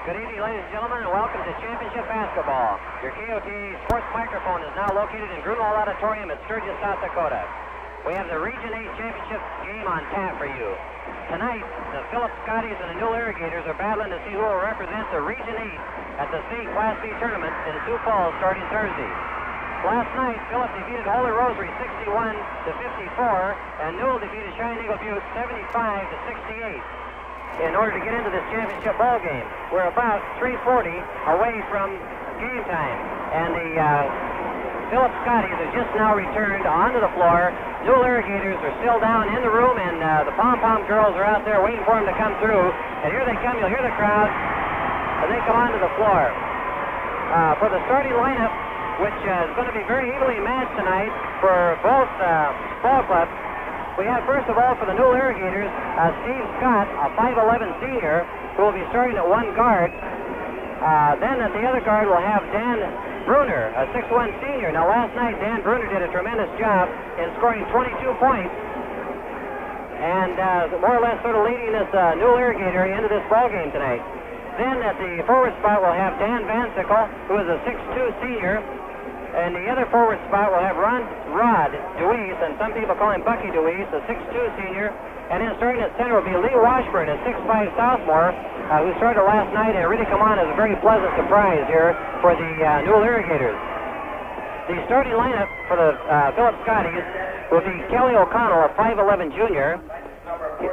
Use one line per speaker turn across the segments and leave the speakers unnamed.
Good evening, ladies and gentlemen, and welcome to Championship Basketball. Your KOT Sports microphone is now located in Grunewald Auditorium at Sturgis, South Dakota. We have the Region 8 Championship game on tap for you. Tonight, the Phillips Scotties and the Newell Irrigators are battling to see who will represent the Region 8 at the state Class B tournament in Sioux Falls starting Thursday. Last night, Phillips defeated Holy Rosary 61-54, and Newell defeated Cheyenne Eagle Butte 75-68. In order to get into this championship ball game, we're about 3:40 away from game time, and the Phillips Scotties have just now returned onto the floor. Newell Irrigators are still down in the room, and the pom-pom girls are out there waiting for them to come through. And here they come. You'll hear the crowd as they come onto the floor. For the starting lineup, which is going to be very evenly matched tonight for both ball clubs, we have, first of all, for the Newell Irrigators, Steve Scott, a 5'11 senior, who will be starting at one guard. Then at the other guard, we'll have Dan Bruner, a 6'1 senior. Now, last night, Dan Bruner did a tremendous job in scoring 22 points and more or less sort of leading this Newell Irrigator into this ball game tonight. Then at the forward spot, we'll have Dan Van Sickle, who is a 6'2 senior. And the other forward spot will have Rod DeWeese, and some people call him Bucky DeWeese, a 6'2 senior. And then starting at center will be Lee Washburn, a 6'5 sophomore, who started last night and really come on as a very pleasant surprise here for the Newell Irrigators. The starting lineup for the Phillips Scotties will be Kelly O'Connell, a 5'11 junior.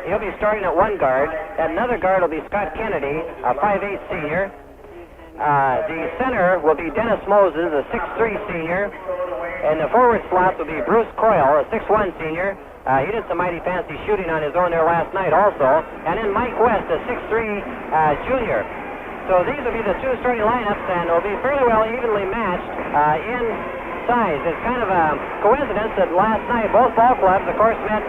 He'll be starting at one guard. At another guard will be Scott Kennedy, a 5'8 senior. The center will be Dennis Moses, a 6'3 senior, and the forward slots will be Bruce Coyle, a 6'1 senior. He did some mighty fancy shooting on his own there last night also. And then Mike West, a 6'3 junior. So these will be the two starting lineups, and will be fairly well evenly matched in size. It's kind of a coincidence that last night both ball clubs, of course, met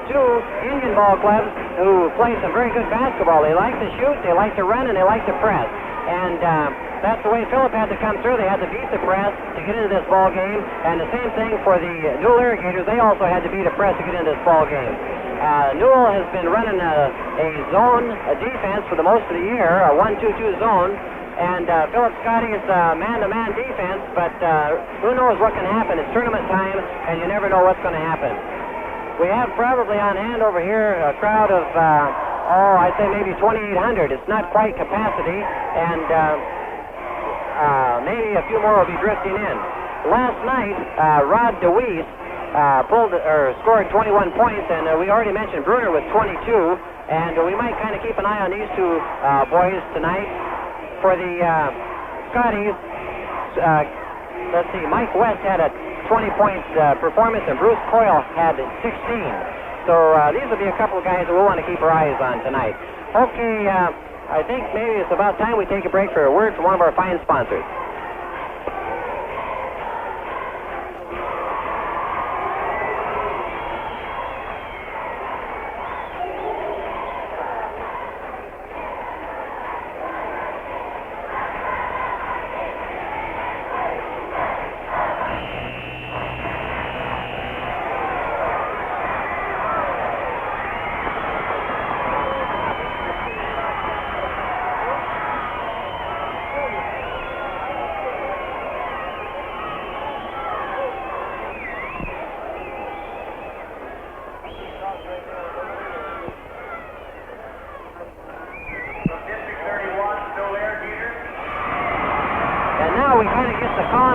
two Indian ball clubs who play some very good basketball. They like to shoot, they like to run, and they like to press. And that's the way Phillip had to come through. They had to beat the press to get into this ball game. And the same thing for the Newell Irrigators. They also had to beat a press to get into this ball game. Newell has been running a zone defense for the most of the year, a 1-2-2 zone. And Phillips Scotty's man-to-man defense, but who knows what can happen. It's tournament time, and you never know what's going to happen. We have probably on hand over here a crowd of, I'd say maybe 2,800. It's not quite capacity, and maybe a few more will be drifting in. Last night, Rod DeWeese scored 21 points, and we already mentioned Bruner with 22, and we might kind of keep an eye on these two boys tonight. For the Scotties, let's see, Mike West had a 20-point performance, and Bruce Coyle had 16. So these will be a couple of guys that we'll want to keep our eyes on tonight. Okay, I think maybe it's about time we take a break for a word from one of our fine sponsors.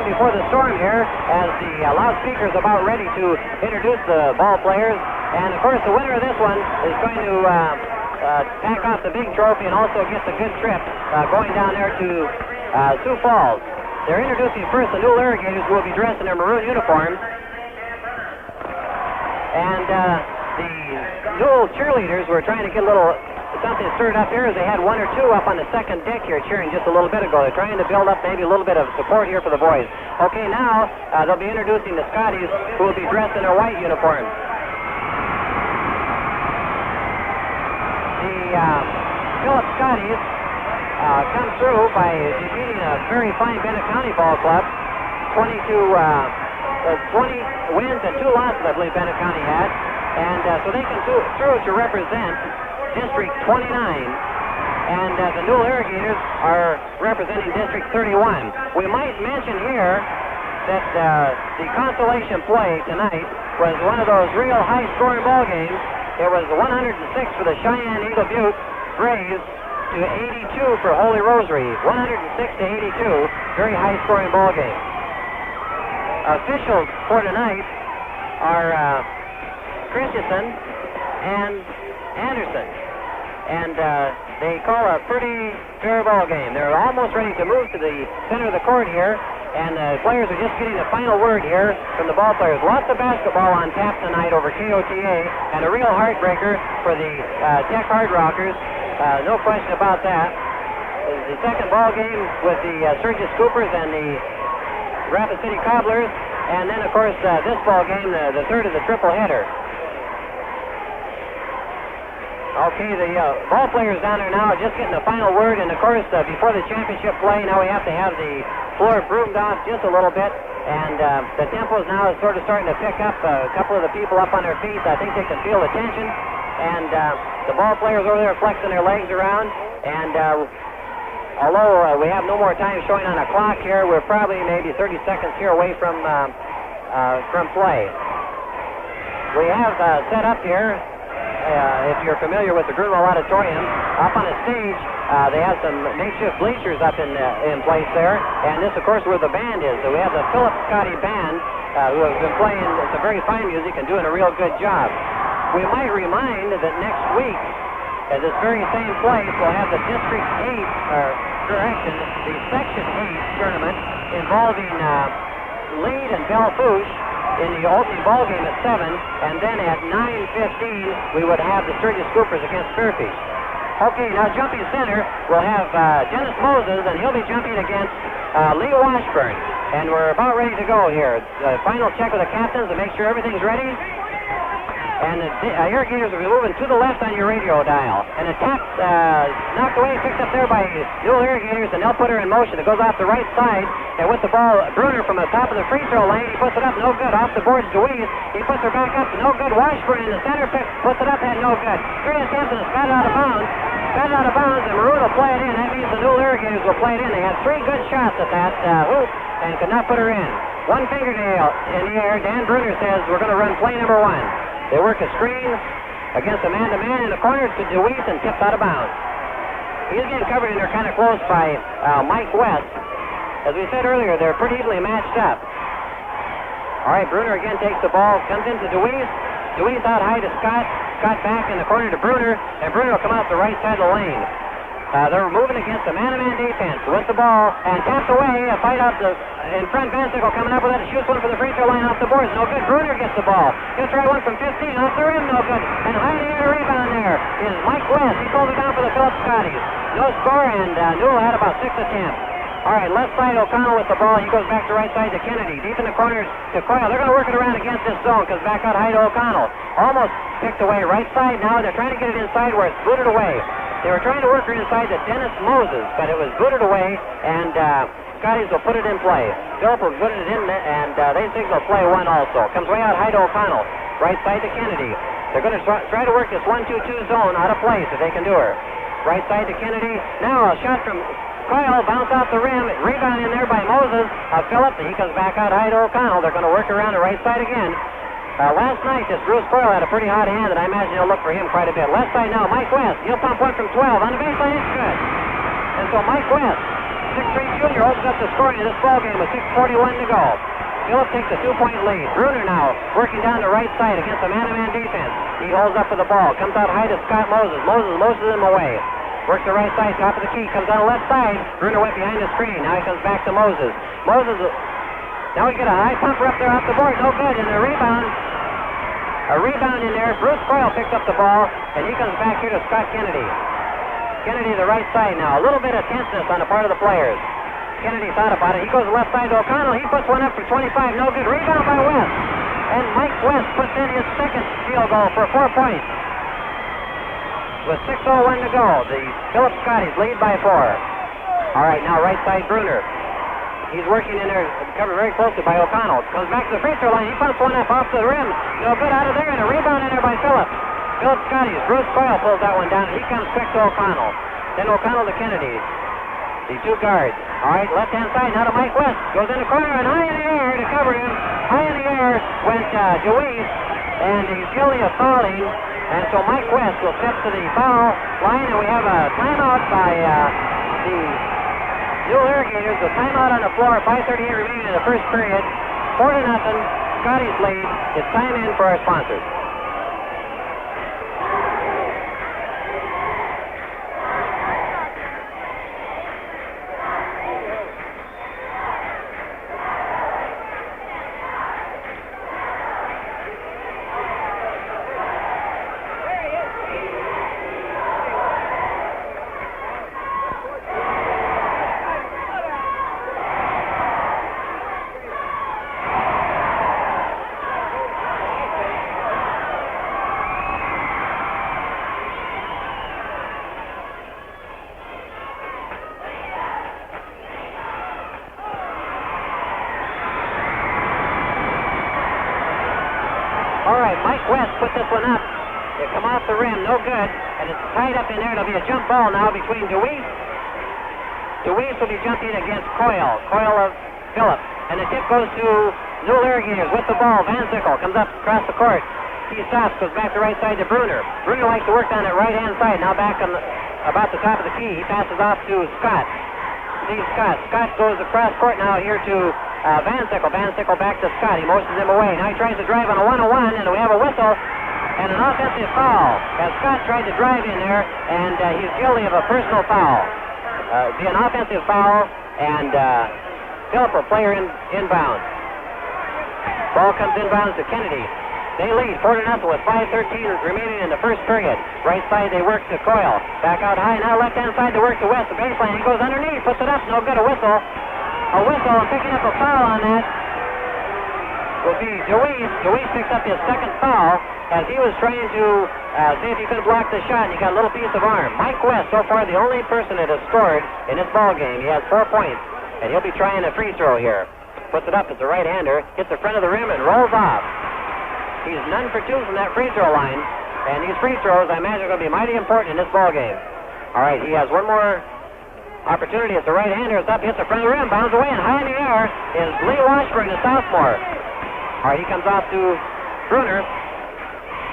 Before the storm here, as the loudspeaker is about ready to introduce the ball players. And of course, the winner of this one is going to pack off the big trophy and also get the good trip going down there to Sioux Falls. They're introducing first the Newell Irrigators, who will be dressed in their maroon uniforms. And the Newell cheerleaders were trying to get a little something stirred up here, as they had one or two up on the second deck here cheering just a little bit ago. They're trying to build up maybe a little bit of support here for the boys. Okay, now they'll be introducing the Scotties, who will be dressed in their white uniforms. The Phillips Scotties come through by defeating a very fine Bennett County ball club, 20 wins and 2 losses, I believe Bennett County had. And so they can through to represent District 29 and the Newell Irrigators are representing District 31. We might mention here that the consolation play tonight was one of those real high-scoring ball games. It was 106 for the Cheyenne Eagle Butte Braves to 82 for Holy Rosary. 106 to 82, very high-scoring ball game. Officials for tonight are Christensen and Anderson, and they call a pretty fair ball game. They're almost ready to move to the center of the court here, and the players are just getting the final word here from the ball players. Lots of basketball on tap tonight over KOTA, and a real heartbreaker for the Tech Hard Rockers. No question about that. The second ball game with the Sturgis Scoopers and the Rapid City Cobblers, and then, of course, this ball game, the third of the triple header. Okay, the ball players down there now are just getting the final word, and of course, before the championship play, now we have to have the floor broomed off just a little bit, and the tempo is now sort of starting to pick up. A couple of the people up on their feet, I think they can feel the tension, and the ball players over there flexing their legs around, and although we have no more time showing on a clock here, we're probably maybe 30 seconds here away from play. We have set up here, if you're familiar with the Grunwald Auditorium, up on a stage, they have some makeshift bleachers up in place there, and this, of course, where the band is. So we have the Philip Scotty Band, who have been playing some very fine music and doing a real good job. We might remind that next week, at this very same place, we'll have the District 8, the Section 8 tournament involving Lead and Belle-Fourche in the Oldie ball game at 7, and then at 9:15 we would have the Sturgis Scoopers against Spearfish. Okay, now jumping center, we'll have Dennis Moses, and he'll be jumping against Lee Washburn. And we're about ready to go here. The final check with the captains to make sure everything's ready. And the Irrigators will be moving to the left on your radio dial. And the tap knocked away, picked up there by Newell Irrigators, and they'll put her in motion. It goes off the right side, and with the ball, Bruner from the top of the free throw line, he puts it up, no good. Off the boards, DeWeese, he puts her back up, no good. Washburn in the center, puts it up, and no good. 3 attempts, and it's batted out of bounds. Batted out of bounds, and Maroon will play it in. That means the Newell Irrigators will play it in. They had 3 good shots at that hoop, and could not put her in. One fingernail in the air. Dan Bruner says, we're going to run play number 1. They work a screen against a man-to-man in the corner to DeWeese and tipped out of bounds. He's getting covered in there kind of close by Mike West. As we said earlier, they're pretty evenly matched up. All right, Bruner again takes the ball, comes into DeWeese. DeWeese out high to Scott. Scott back in the corner to Bruner, and Bruner will come out the right side of the lane. They're moving against the man-to-man defense with the ball, and taps away, a fight out in front. Van Sickle coming up with it, shoots one for the free throw line off the boards, no good. Bruner gets the ball, gets right one from 15, off the rim, no good. And high in the air rebound there is Mike West. He pulled it down for the Philip Scotties. No score, and Newell had about 6 attempts. All right, left side O'Connell with the ball. He goes back to right side to Kennedy. Deep in the corner to Coyle. They're going to work it around against this zone, because back out high to O'Connell. Almost picked away right side now. They're trying to get it inside where it's booted away. They were trying to work her inside to Dennis Moses, but it was booted away, and Scotties will put it in play. Philip will put it in, and they signal play 1 also. Comes way out high to O'Connell. Right side to Kennedy. They're going to try to work this 1-2-2 zone out of place if they can do her. Right side to Kennedy. Now a shot from Coyle, bounce off the rim. Rebound in there by Moses. Philip, he comes back out high to O'Connell. They're going to work around the right side again. Last night, this Bruce Coyle had a pretty hot hand, and I imagine he'll look for him quite a bit. Left side now, Mike West. He'll pump one from 12. On the baseline, it's good. And so Mike West, 6'3" junior, opens up the scoring of this ball game with 6:41 to go. Philip takes a 2-point lead. Bruner now working down the right side against the man-to-man defense. He holds up for the ball. Comes out high to Scott Moses. Moses him away. Works the right side, top of the key. Comes down the left side. Bruner went behind the screen. Now he comes back to Moses. Now we get a high pumper up there off the board. No good. And a rebound in there. Bruce Coyle picks up the ball, and he comes back here to Scott Kennedy. Kennedy the right side now. A little bit of tenseness on the part of the players. Kennedy thought about it. He goes left side to O'Connell. He puts one up from 25. No good. Rebound by West. And Mike West puts in his second field goal for 4 points. With 6:01 to go, the Philip Scotties lead by 4. All right, now right side Bruner. He's working in there, covered very closely by O'Connell. Comes back to the free throw line. He pumps one up off the rim. No good out of there, and a rebound in there by Philip. Philip Scotties. Bruce Coyle pulls that one down, and he comes quick to O'Connell. then O'Connell to Kennedy. The two guards. All right, left-hand side, now to Mike West. Goes in the corner and high in the air to cover him. High in the air went DeWeese, and he's guilty of fouling. And so Mike West will step to the foul line, and we have a timeout by the Newell Irrigators. A timeout on the floor, 5:38 remaining in the first period. 4-0, Scotty's lead. It's time in for our sponsors. Mike West put this one up. It come off the rim, no good, and it's tied up in there. It'll be a jump ball now between DeWeese. DeWeese will be jumping against Coyle of Phillips. And the tip goes to Newell Irrigators with the ball. Van Sickle comes up across the court. He stops, goes back to right side to Bruner. Bruner likes to work down that right-hand side. Now back on about the top of the key. He passes off to Scott. Steve Scott. Scott goes across court now here to Van Sickle. Van Sickle back to Scott. He motions him away. Now he tries to drive on a 1-on-1, and we have a whistle and an offensive foul. As Scott tried to drive in there, and he's guilty of a personal foul. Be an offensive foul, and Phillip will play her inbounds. Ball comes inbounds to Kennedy. They lead 4-0 with 5:13 remaining in the first period. Right side they work to Coyle. Back out high. Now left-hand side they work to West. The baseline. He goes underneath. Puts it up. No good. A whistle. A whistle. And picking up a foul on that will be DeWeese. DeWeese picks up his second foul as he was trying to see if he could block the shot, and he got a little piece of arm. Mike West, so far the only person that has scored in this ball game. He has 4 points, and he'll be trying a free throw here. Puts it up. It's a right-hander. Hits the front of the rim and rolls off. He's none for 2 from that free throw line, and these free throws, I imagine, are going to be mighty important in this ball game. All right, he has one more opportunity. It's a right-hander. It's up, hits the front of the rim, bounds away, and high in the air is Lee Washburn, the sophomore. All right, he comes off to Bruner.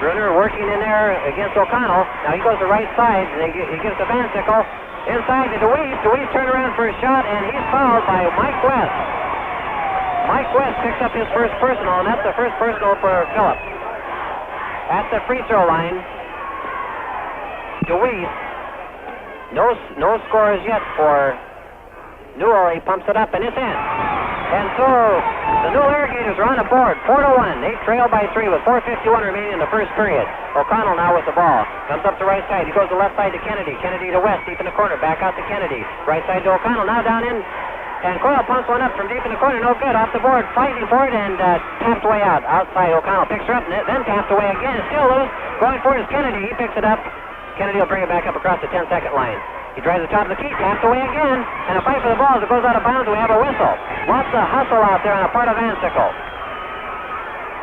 Bruner working in there against O'Connell. Now he goes to the right side, and he gives to Van Sickle. Inside to DeWeese. DeWeese turn around for a shot, and he's fouled by Mike West. Mike West picks up his first personal, and that's the first personal for Phillips. At the free throw line, DeWeese, no scores yet for Newell. He pumps it up, and it's in. And so the Newell Irrigators are on the board, 4-1. They trail by 3 with 4:51 remaining in the first period. O'Connell now with the ball. Comes up the right side. He goes to the left side to Kennedy. Kennedy to West, deep in the corner. Back out to Kennedy. Right side to O'Connell. Now down in. And Coyle pumps one up from deep in the corner. No good. Off the board. Fighting for it and tapped away out. Outside O'Connell picks her up and then tapped away again. It's still loose. Going for it is Kennedy. He picks it up. Kennedy will bring it back up across the 10-second line. He drives the top of the key. Tapped away again. And a fight for the ball as it goes out of bounds. We have a whistle. Lots of hustle out there on the part of Van Sickle.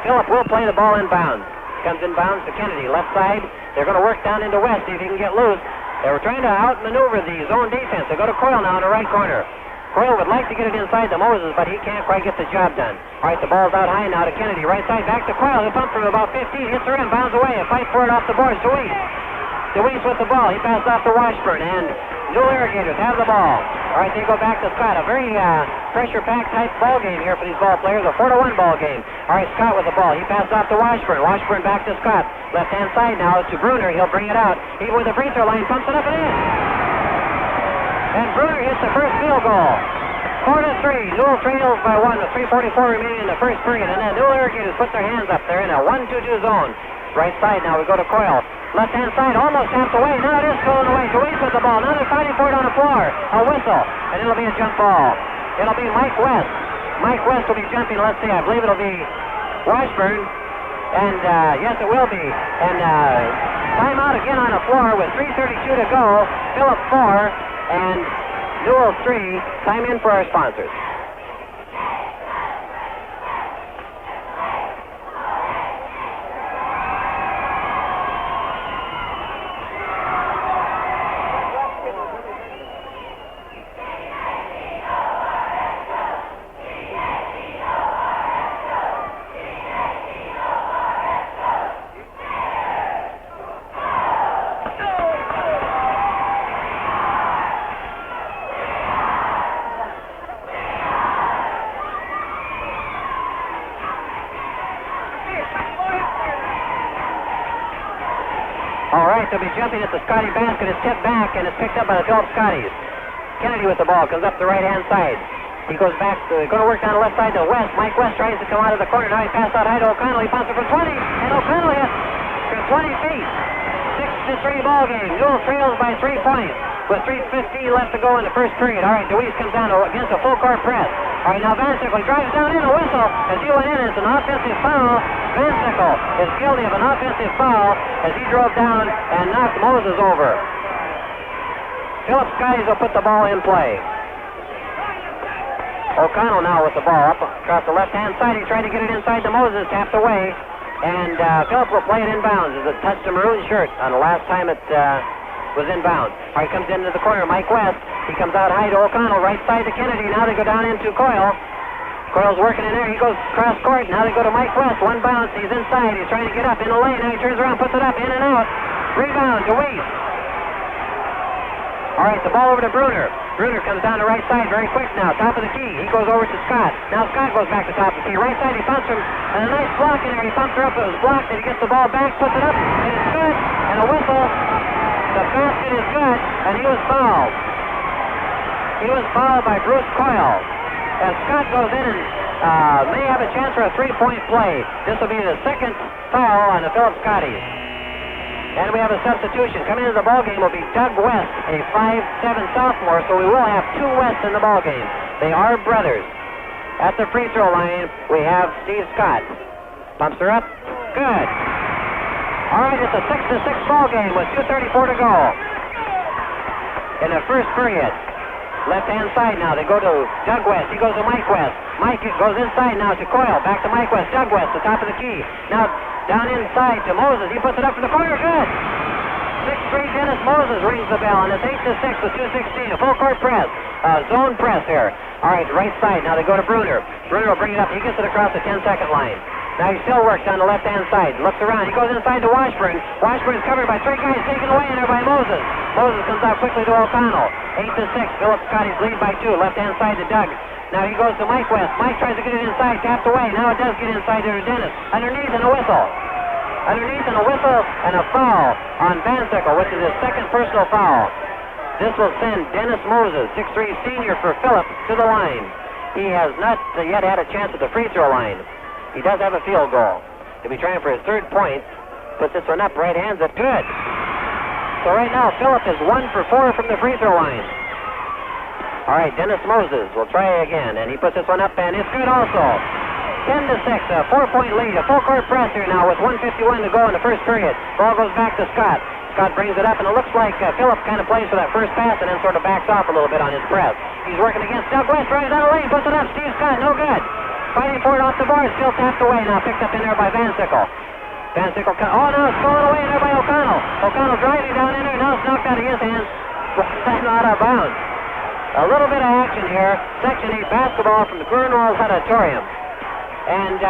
Phillip will play the ball inbounds. Comes inbounds to Kennedy. Left side. They're going to work down into West. See if he can get loose. They were trying to outmaneuver the zone defense. They go to Coyle now in the right corner. Coyle would like to get it inside to Moses, but he can't quite get the job done. All right, the ball's out high now to Kennedy. Right side back to Coyle. He'll pump from about 15. Hits the rim, bounds away. A fight for it off the boards. DeWeese with the ball. He passed off to Washburn, and Newell Irrigators have the ball. All right, they go back to Scott. A very pressure-packed type ball game here for these ball players. A 4-1 ball game. All right, Scott with the ball. He passes off to Washburn. Washburn back to Scott. Left-hand side now to Bruner. He'll bring it out. Even with the free throw line, pumps it up and in. And Bruner hits the first field goal. 4-3. Newell trails by 1 with 3:44 remaining in the first period. And then Newell Irrigators put their hands up there in a 1-2-2 zone. Right side now we go to Coyle. Left-hand side almost tapped away. Now it is stolen away. DeWeese with the ball. Now they're fighting for it on the floor. A whistle. And it'll be a jump ball. It'll be Mike West. Mike West will be jumping. Let's see. I believe it'll be Washburn. And yes, it will be. And timeout again on the floor with 3:32 to go. Phillip 4 and Newell 3. Time in for our sponsors. back. They'll be jumping at the Scotty basket. It's tipped back, and it's picked up by the Phillips Scotties. Kennedy with the ball. Comes up the right-hand side. He goes back. Going to work down the left side to West. Mike West tries to come out of the corner. Now he passed out high to O'Connell. He pumps it from 20, and O'Connell hits from 20 feet. 6-3 ball game. Newell trails by 3 points with 3:15 left to go in the first period. All right, DeWeese comes down against a full court press. All right, now Van Sickle drives down in a whistle as he went in. It's an offensive foul. Van Sickle is guilty of an offensive foul as he drove down and knocked Moses over. Phillips Scotties will put the ball in play. O'Connell now with the ball up across the left-hand side. He tried to get it inside to Moses, tapped away, and Phillips will play it inbounds as it touched the maroon shirt on the last time it was inbounds. All right, comes into the corner. Mike West. He comes out high to O'Connell, right side to Kennedy. Now they go down into Coyle. Coyle's working in there. He goes cross court. Now they go to Mike West. One bounce. He's inside. He's trying to get up in the lane. Now he turns around, puts it up, in and out. Rebound to Weiss. All right, the ball over to Bruner. Bruner comes down the right side very quick now. Top of the key. He goes over to Scott. Now Scott goes back to top of the key. Right side, he pumps him. And a nice block in there. He pumps her up. It was blocked. And he gets the ball back, puts it up, and it's good. And a whistle. The basket is good, and he was fouled. He was fouled by Bruce Coyle. As Scott goes in and may have a chance for a three-point play. This will be the second foul on the Phillips Scotties. And we have a substitution. Coming into the ballgame will be Doug West, a 5'7" sophomore, so we will have 2 Wests in the ballgame. They are brothers. At the free throw line, we have Steve Scott. Pumps her up. Good. All right, it's a 6-6 ballgame with 2:34 to go in the first period. Left-hand side now. They go to Doug West. He goes to Mike West. Mike goes inside now to Coyle. Back to Mike West. Doug West, the top of the key. Now down inside to Moses. He puts it up from the corner. Good. 6'3" Dennis Moses rings the bell, and it's 8-6 with 2:16. A full court press. Zone press here. All right, right side. Now they go to Bruner. Bruner will bring it up. He gets it across the 10-second line. Now he still works on the left-hand side. Looks around. He goes inside to Washburn. Washburn's covered by 3 guys taken away in there by Moses. Moses comes out quickly to O'Connell. 8-6. Phillips Scotties lead by 2. Left-hand side to Doug. Now he goes to Mike West. Mike tries to get it inside. Tapped away. Now it does get inside to Dennis. Underneath and a whistle. Underneath and a whistle and a foul on Van Sickle, which is his second personal foul. This will send Dennis Moses, 6'3" senior for Phillips, to the line. He has not yet had a chance at the free throw line. He does have a field goal. He'll be trying for his 3rd point. Puts this one up, right hands it. Good. So right now, Phillips is 1 for 4 from the free throw line. All right, Dennis Moses will try again, and he puts this one up, and it's good also. 10-6, a 4-point lead. A full court press here now with 1:51 to go in the first period. Ball goes back to Scott. Scott brings it up, and it looks like Phillips kind of plays for that first pass and then sort of backs off a little bit on his press. He's working against Doug West, drives down the lane, puts it up. Steve Scott, no good. Fighting for it off the board, still tapped away now, picked up in there by Van Sickle. Van Sickle, now it's stolen away in there by O'Connell. O'Connell driving down in there, now it's knocked out of his hands. Out of bounds. A little bit of action here. Section 8 basketball from the Grunwald Auditorium. And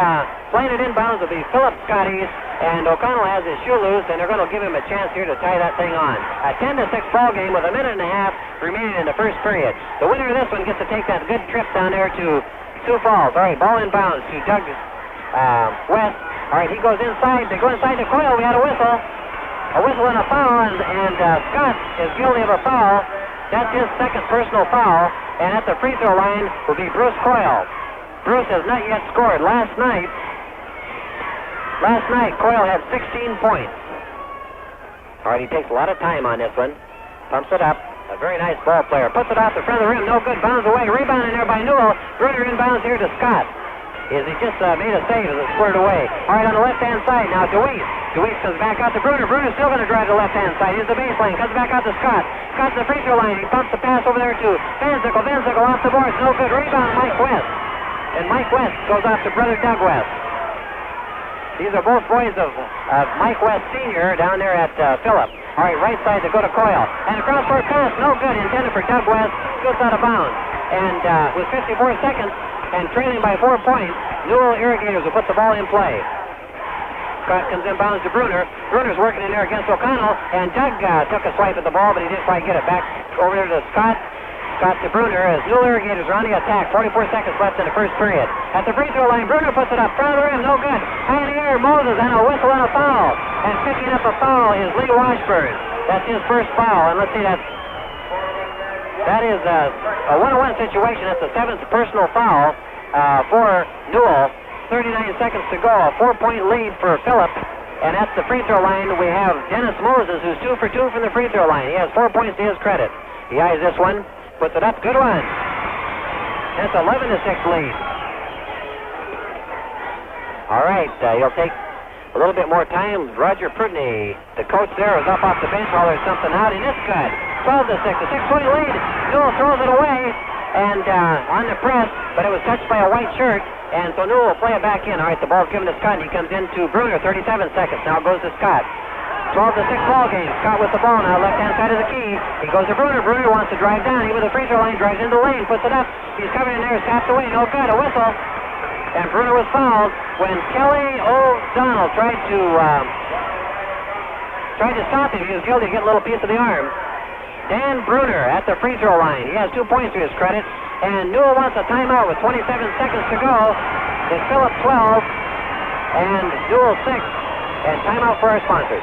playing it inbounds will be Phillips Scotties, and O'Connell has his shoe loose, and they're going to give him a chance here to tie that thing on. A 10-6 ball game with 1.5 minutes remaining in the first period. The winner of this one gets to take that good trip down there to Sioux Falls. All right, ball inbounds to Doug West. All right, he goes inside. They go inside to Coyle. We had a whistle. A whistle and a foul, and Scott is guilty of a foul. That's his second personal foul, and at the free throw line will be Bruce Coyle. Bruce has not yet scored. Last night, Coyle had 16 points. All right, he takes a lot of time on this one. Pumps it up. A very nice ball player. Puts it off the front of the rim. No good. Bounds away. Rebound in there by Newell. Bruner inbounds here to Scott. He just made a save as it squared away. All right, on the left-hand side now, DeWeese. DeWeese comes back out to Bruner. Bruner's still going to drive to the left-hand side. Here's the baseline. Comes back out to Scott. Scott's the free throw line. He pumps the pass over there to Van Sickle. Van Sickle off the boards. No good. Rebound, Mike West. And Mike West goes off to brother Doug West. These are both boys of Mike West Sr. down there at Phillips. All right, right side to go to Coyle. And a cross-court pass, no good, intended for Doug West. Goes out of bounds. And with 54 seconds and trailing by 4 points, Newell Irrigators will put the ball in play. Scott comes inbounds to Bruner. Bruner's working in there against O'Connell. And Doug took a swipe at the ball, but he didn't quite get it. Back over there to Scott. Scott to Bruner as Newell Irrigators are on the attack. 44 seconds left in the first period. At the free throw line, Bruner puts it up. Front of the rim, no good. High in the air, Moses, and a whistle and a foul. And picking up a foul is Lee Washburn. That's his first foul. And let's see, that is a one-on-one situation. That's the 7th personal foul for Newell. 39 seconds to go. A 4-point lead for Phillip. And at the free throw line, we have Dennis Moses, who's 2 for 2 from the free throw line. He has 4 points to his credit. He eyes this one, puts it up, good one. That's 11-6 lead. All right, he'll take a little bit more time. Roger Prudney, the coach there, is up off the bench while there's something out, and it's good. 12-6, a 6-point lead. Newell throws it away, and on the press, but it was touched by a white shirt. And so Newell will play it back in. All right, the ball's given to Scott, and he comes into Bruner, 37 seconds. Now it goes to Scott. 12-6 ball game. Scott with the ball now, left-hand side of the key. He goes to Bruner. Bruner wants to drive down. He with the free throw line, drives into the lane, puts it up. He's covered in there, tapped away. No good, a whistle. And Bruner was fouled when Kelly O'Donnell tried to stop him. He was guilty of getting a little piece of the arm. Dan Bruner at the free throw line. He has 2 points to his credit. And Newell wants a timeout with 27 seconds to go. It's Phillip 12 and Newell 6. And timeout for our sponsors.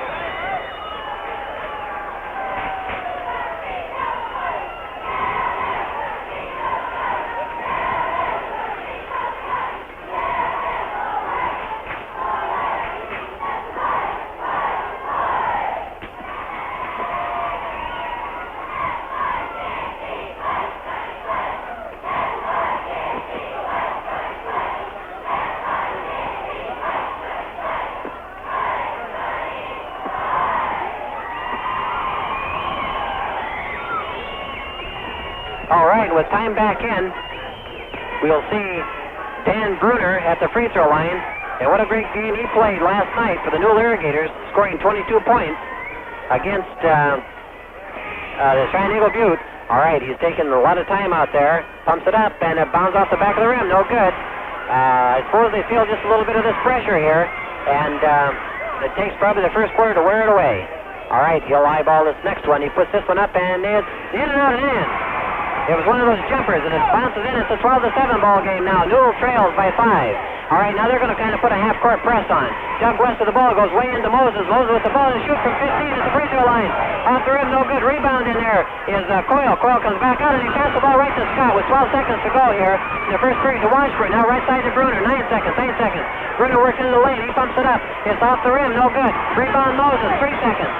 With time back in, we'll see Dan Bruner at the free throw line. And what a great game he played last night for the Newell Irrigators, scoring 22 points against the Cheyenne Eagle Butte. All right, he's taking a lot of time out there. Pumps it up, and it bounds off the back of the rim. No good. I suppose they feel just a little bit of this pressure here, and it takes probably the first quarter to wear it away. All right, he'll eyeball this next one. He puts this one up, and it's in and out and in. It was one of those jumpers, and it bounces in. It's a 12-7 ball game now. Newell trails by 5. All right, now they're going to kind of put a half-court press on. Doug West of the ball goes way into Moses. Moses with the ball and shoots from 15 at the free throw line. Off the rim, no good. Rebound in there is Coyle. Coyle comes back out, and he passes the ball right to Scott with 12 seconds to go here in the first period to Washburn. Now right side to Bruner. 9 seconds, 8 seconds. Bruner works into the lane. He pumps it up. It's off the rim, no good. Rebound Moses, 3 seconds.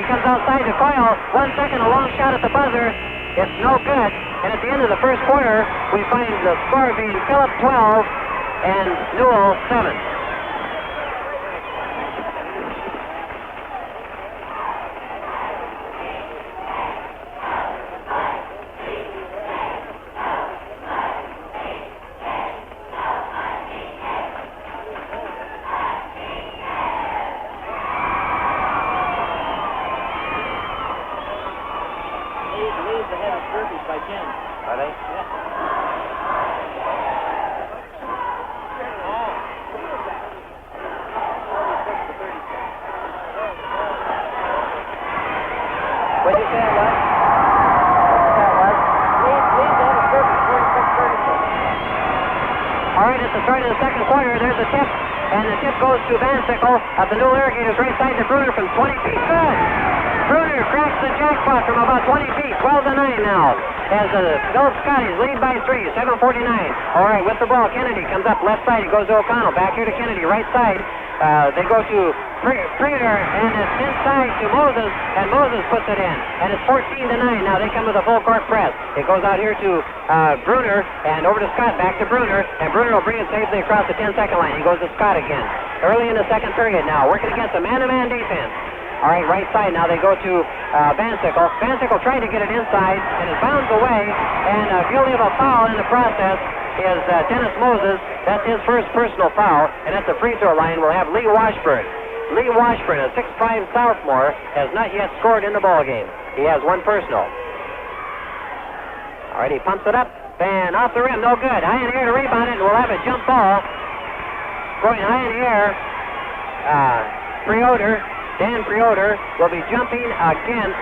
He comes outside to Coyle. 1 second, a long shot at the buzzer. It's no good. And at the end of the first quarter, we find the score being Phillip 12 and Newell 7.
Ahead of Sturgis by 10.
Are they?
Yeah.
What did you say it was? Leads ahead of Sturgis, 46-36. All right, at the start of the second quarter, there's a tip, and the tip goes to Van Sickle of the Newell Irrigators right side to Bruner from 20 feet. Good! Bruner cracks the jackpot from about 20 feet, 12-9 now. As the Phillip Scotties lead by 3, 7:49. All right, with the ball, Kennedy comes up left side. He goes to O'Connell. Back here to Kennedy, right side. They go to Prieter, and it's inside to Moses, and Moses puts it in. And it's 14-9. Now they come with a full court press. It goes out here to Bruner, and over to Scott, back to Bruner, and Bruner will bring it safely across the 10-second line. He goes to Scott again. Early in the second period now, working against a man-to-man defense. All right, right side now they go to Van Sickle. Van Sickle trying to get it inside, and it bounds away, and guilty of a foul in the process is Dennis Moses. That's his first personal foul, and at the free throw line we'll have Lee Washburn. Lee Washburn, a 6'5" sophomore, has not yet scored in the ball game. He has one personal. All right, he pumps it up, and off the rim, no good. High in the air to rebound it, and we'll have a jump ball. Going high in the air, Dan Preoder will be jumping against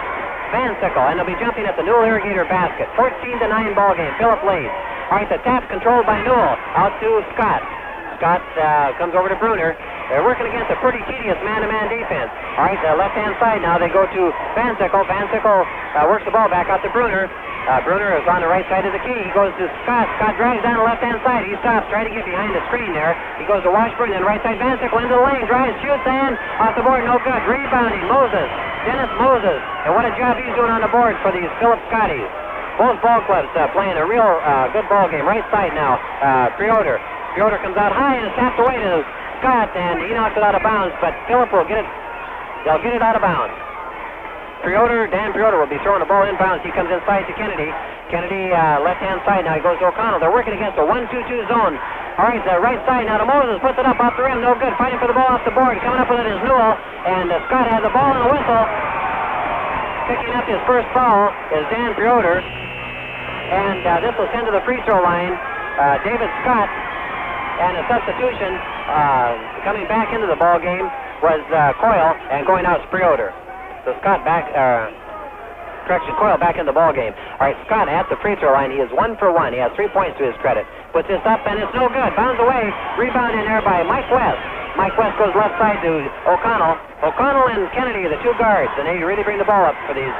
Van Sickle, and they'll be jumping at the Newell Irrigator basket. 14-9 ball game. Phillip leads. All right, the tap controlled by Newell. Out to Scott. Scott comes over to Bruner. They're working against a pretty tedious man-to-man defense. All right, the left-hand side now. They go to Van Sickle. Van Sickle works the ball back out to Bruner. Bruner is on the right side of the key. He goes to Scott. Scott drags down the left-hand side. He stops, trying to get behind the screen there. He goes to Washburn, then right side Van Sickle into the lane. Drives, shoots, and off the board, no good. Rebounding, Moses. Dennis Moses. And what a job he's doing on the board for these Phillip Scotties. Both ball clubs playing a real good ball game. Right side now, Preoder. Preoder comes out high and is tapped away to Scott, and he knocks it out of bounds, but Phillip will get it. They'll get it out of bounds. Dan Preoder will be throwing the ball inbounds. He comes inside to Kennedy. Kennedy, left-hand side now. He goes to O'Connell. They're working against a 1-2-2 zone. All right, the right side now to Moses. Puts it up off the rim. No good. Fighting for the ball off the board. Coming up with it is Newell. And Scott has the ball and a whistle. Picking up his first foul is Dan Preoder. And this will send to the free throw line David Scott. And a substitution coming back into the ball game was Coyle, and going out is Preoder. So Scott Coyle back in the ball game. All right, Scott at the free throw line. He is 1 for 1. He has 3 points to his credit. Puts this up, and it's no good. Bounds away. Rebound in there by Mike West. Mike West goes left side to O'Connell. O'Connell and Kennedy are the two guards, and they really bring the ball up for these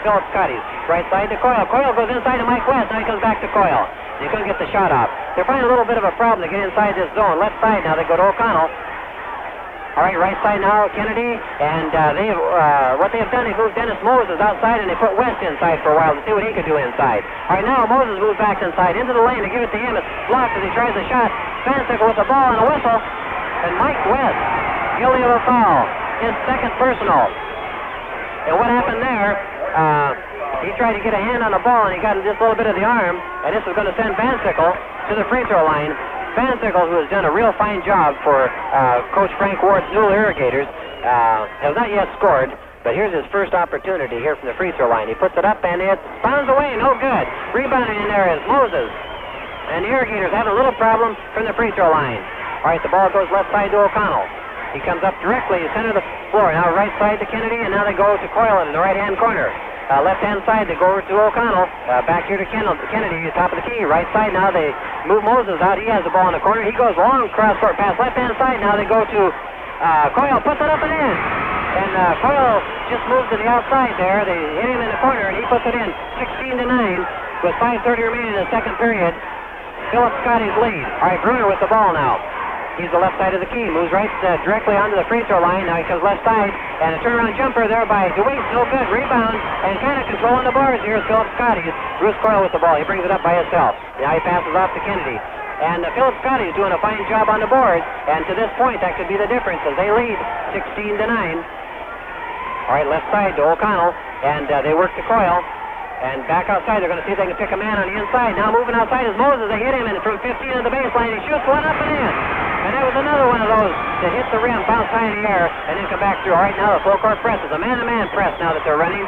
Phillip Scotties. Right side to Coyle. Coyle goes inside to Mike West. Now he comes back to Coyle. He couldn't get the shot off. They're finding a little bit of a problem to get inside this zone. Left side now, they go to O'Connell. All right, right side now, Kennedy, and what they have done, they moved Dennis Moses outside, and they put West inside for a while to see what he could do inside. All right, now Moses moves back inside into the lane to give it to him. It's blocked as he tries a shot. Van Sickle with the ball and a whistle, and Mike West, guilty of a foul, his second personal. And what happened there, he tried to get a hand on the ball, and he got just a little bit of the arm, and this is going to send Van Sickle to the free throw line. Van Sickle, who has done a real fine job for Coach Frank Ward's Newell Irrigators, has not yet scored, but here's his first opportunity here from the free throw line. He puts it up, and it bounds away, no good. Rebounding in there is Moses. And the Irrigators have a little problem from the free throw line. All right, the ball goes left side to O'Connell. He comes up directly to center of the floor. Now right side to Kennedy, and now they go to Coyle in the right-hand corner. Left-hand side, they go over to O'Connell. Back here to Kennedy, top of the key. Right side now, they move Moses out. He has the ball in the corner. He goes long, cross-court pass. Left-hand side now, they go to Coyle. Puts it up and in. And Coyle just moves to the outside there. They hit him in the corner, and he puts it in. 16-9 with 5:30 remaining in the second period. Phillip Scotty's lead. All right, Bruner with the ball now. He's the left side of the key. Moves right directly onto the free throw line. Now he comes left side. And a turnaround jumper there by DeWeese. No good. Rebound. And kind of controlling the bars here is Phillip Scotty. Bruce Coyle with the ball. He brings it up by himself. Now he passes off to Kennedy. And Phillip Scotty is doing a fine job on the board. And to this point, that could be the difference as they lead 16-9. All right, left side to O'Connell. And they work to Coyle. And back outside, they're going to see if they can pick a man on the inside. Now moving outside is Moses. They hit him, and from 15 to the baseline, he shoots one up and in. And that was another one of those that hit the rim, bounce high in the air, and then come back through. All right, now the full court press is a man-to-man press now that they're running.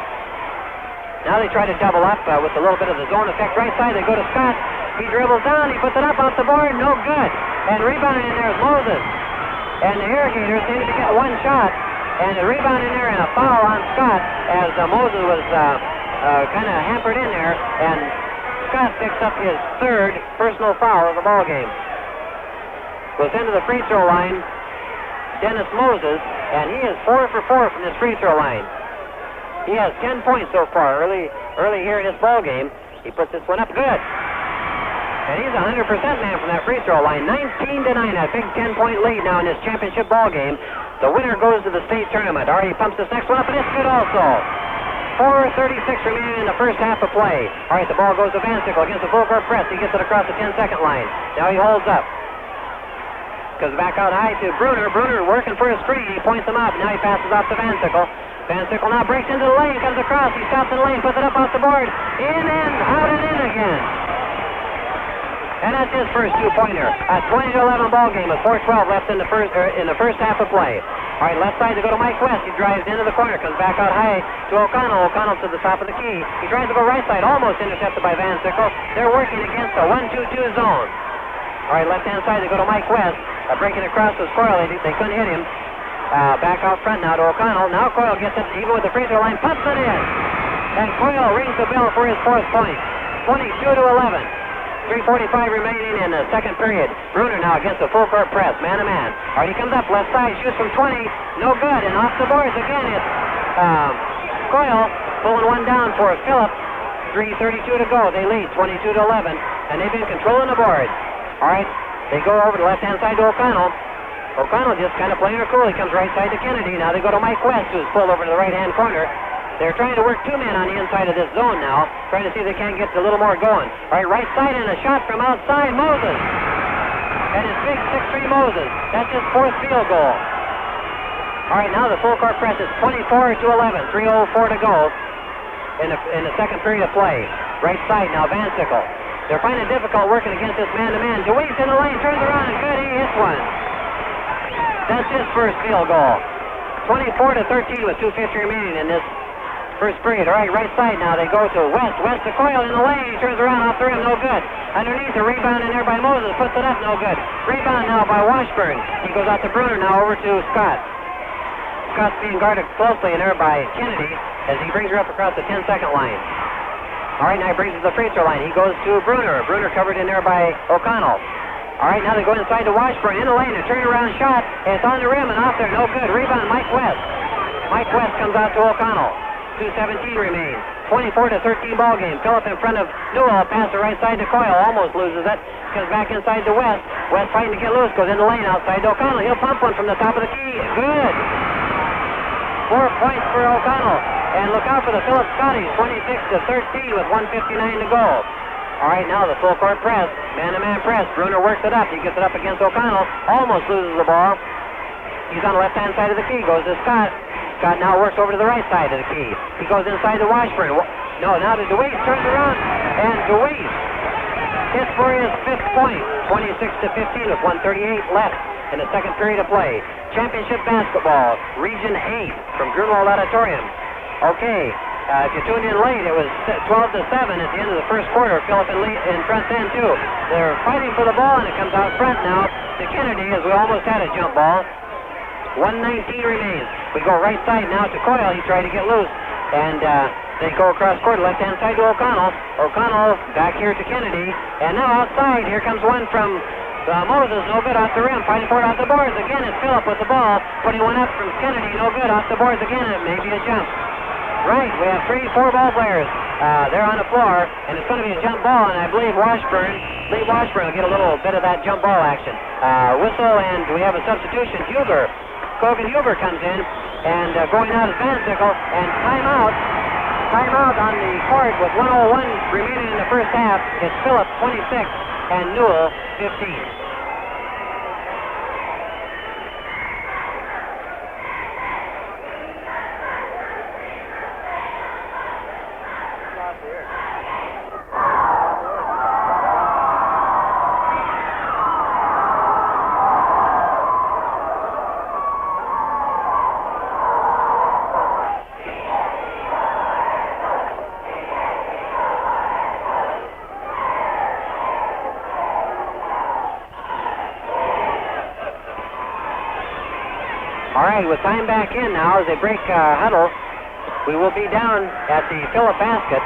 Now they try to double up with a little bit of the zone effect. Right side, they go to Scott. He dribbles down. He puts it up off the board. No good. And rebounding in there is Moses. And the Irrigators seem to get one shot. And the rebound in there and a foul on Scott as Moses was kind of hampered in there, and Scott picks up his third personal foul of the ball game. Goes into the free throw line, Dennis Moses, and he is 4 for 4 from this free throw line. He has 10 points so far early here in this ball game. He puts this one up good. And he's a 100% man from that free throw line. 19-9, a big 10-point lead now in this championship ball game. The winner goes to the state tournament. All right, he pumps this next one up, and it's good also. 4:36 remaining in the first half of play. All right, the ball goes to Van Sickle against the full court press. He gets it across the 10-second line. Now he holds up. Goes back out high to Bruner. Bruner working for a screen. He points him up. Now he passes off to Van Sickle. Van Sickle now breaks into the lane, comes across. He stops in the lane, puts it up off the board. In and out and in again. And that's his first two-pointer. A 20-11 ball game with 4:12 left in the first half of play. All right, left side to go to Mike West. He drives into the corner, comes back out high to O'Connell. O'Connell to the top of the key. He tries to go right side, almost intercepted by Van Sickle. They're working against a 1-2-2 zone. All right, left-hand side to go to Mike West. Breaking across was Coyle. They couldn't hit him. Back out front now to O'Connell. Now Coyle gets it even with the free throw line. Pumps it in. And Coyle rings the bell for his fourth point. 22-11. 3:45 remaining in the second period. Bruner now against the full court press, man-to-man. All right, he comes up left side, shoots from 20, no good, and off the boards again. It's Coyle pulling one down for Phillip. 3:32 to go. They lead 22-11, and they've been controlling the board. All right, they go over to the left-hand side to O'Connell. O'Connell just kind of playing her cool. He comes right side to Kennedy. Now they go to Mike West, who's pulled over to the right-hand corner. They're trying to work two men on the inside of this zone now, trying to see if they can't get a little more going. All right, right side and a shot from outside, Moses. And it's big 6'3" Moses. That's his fourth field goal. All right, now the full court press is 24-11, 3:04 to go in the second period of play. Right side now, Van Sickle. They're finding it difficult working against this man-to-man. DeWeese in the lane, turns around, and good, he hits one. That's his first field goal. 24-13 with 2:50 remaining in this first period. All right, right side now. They go to West. West to Coyle in the lane. He turns around off the rim. No good. Underneath, a rebound in there by Moses. Puts it up. No good. Rebound now by Washburn. He goes out to Bruner now over to Scott. Scott's being guarded closely in there by Kennedy as he brings her up across the 10-second line. All right, now he brings her to the free throw line. He goes to Bruner. Bruner covered in there by O'Connell. All right, now they go inside to Washburn. In the lane. A turnaround shot. And it's on the rim and off there. No good. Rebound, Mike West. Mike West comes out to O'Connell. 2:17 remains. 24-13 ball game. Phillip in front of Newell. Pass the right side to Coyle. Almost loses it. Comes back inside to West. West fighting to get loose. Goes in the lane outside to O'Connell. He'll pump one from the top of the key. Good. 4 points for O'Connell. And look out for the Phillip Scotties. 26-13 with 1:59 to go. All right, now the full court press. Man-to-man press. Bruner works it up. He gets it up against O'Connell. Almost loses the ball. He's on the left-hand side of the key. Goes to Scott. Scott now works over to the right side of the key. He goes inside to Washburn. No, now to DeWeese. Turns around. And DeWeese hits for his fifth point. 26-15 with 1:38 left in the second period of play. Championship basketball, Region 8 from Grunwald Auditorium. Okay, if you tuned in late, it was 12-7 at the end of the first quarter. Phillip in front then, too. They're fighting for the ball, and it comes out front now to Kennedy as we almost had a jump ball. 1:19 remains. We go right side now to Coyle. He tried to get loose. And they go across court, left-hand side to O'Connell. O'Connell back here to Kennedy. And now outside, here comes one from Moses. No good off the rim. Fighting for it off the boards. Again, it's Phillip with the ball. Putting one up from Kennedy. No good off the boards again. It may be a jump. Right, we have 4 ball players. They're on the floor, and it's going to be a jump ball, and I believe Lee Washburn will get a little bit of that jump ball action. Whistle, and we have a substitution. Cogan Huber comes in, and going out is Van Sickle, and timeout on the court with 1:01 remaining in the first half. It's Phillip 26 and Newell 15. All right, with time back in now as they break huddle, we will be down at the Phillip basket,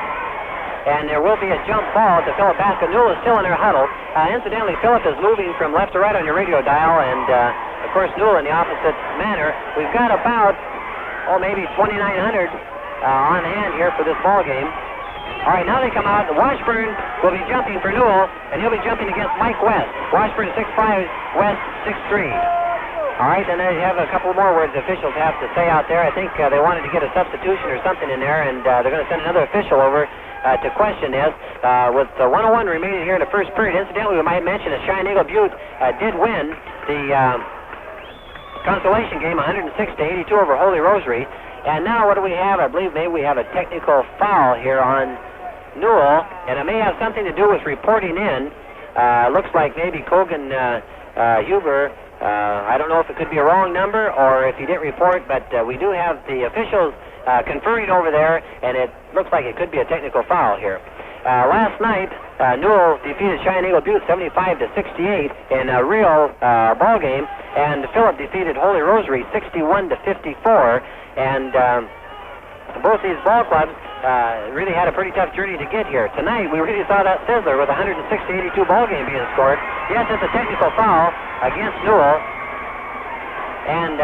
and there will be a jump ball at the Phillip basket. Newell is still in their huddle. Incidentally, Phillip is moving from left to right on your radio dial, and of course Newell in the opposite manner. We've got about, maybe 2,900 on hand here for this ball game. All right, now they come out. Washburn will be jumping for Newell, and he'll be jumping against Mike West. Washburn 6'5", West 6'3". All right, and they have a couple more words the officials have to say out there. I think they wanted to get a substitution or something in there, and they're going to send another official over to question this. With 1:01 remaining here in the first period, incidentally, we might mention that Cheyenne Eagle Butte did win the consolation game 106-82 over Holy Rosary. And now what do we have? I believe maybe we have a technical foul here on Newell, and it may have something to do with reporting in. Looks like maybe Cogan Huber. I don't know if it could be a wrong number or if he didn't report, but we do have the officials conferring over there, and it looks like it could be a technical foul here. Last night, Newell defeated Cheyenne Eagle Butte 75-68 in a real ball game, and Phillip defeated Holy Rosary 61-54. And both these ball clubs really had a pretty tough journey to get here. Tonight, we really saw that sizzler with a 160-82 ball game being scored. Yes, it's a technical foul against Newell. And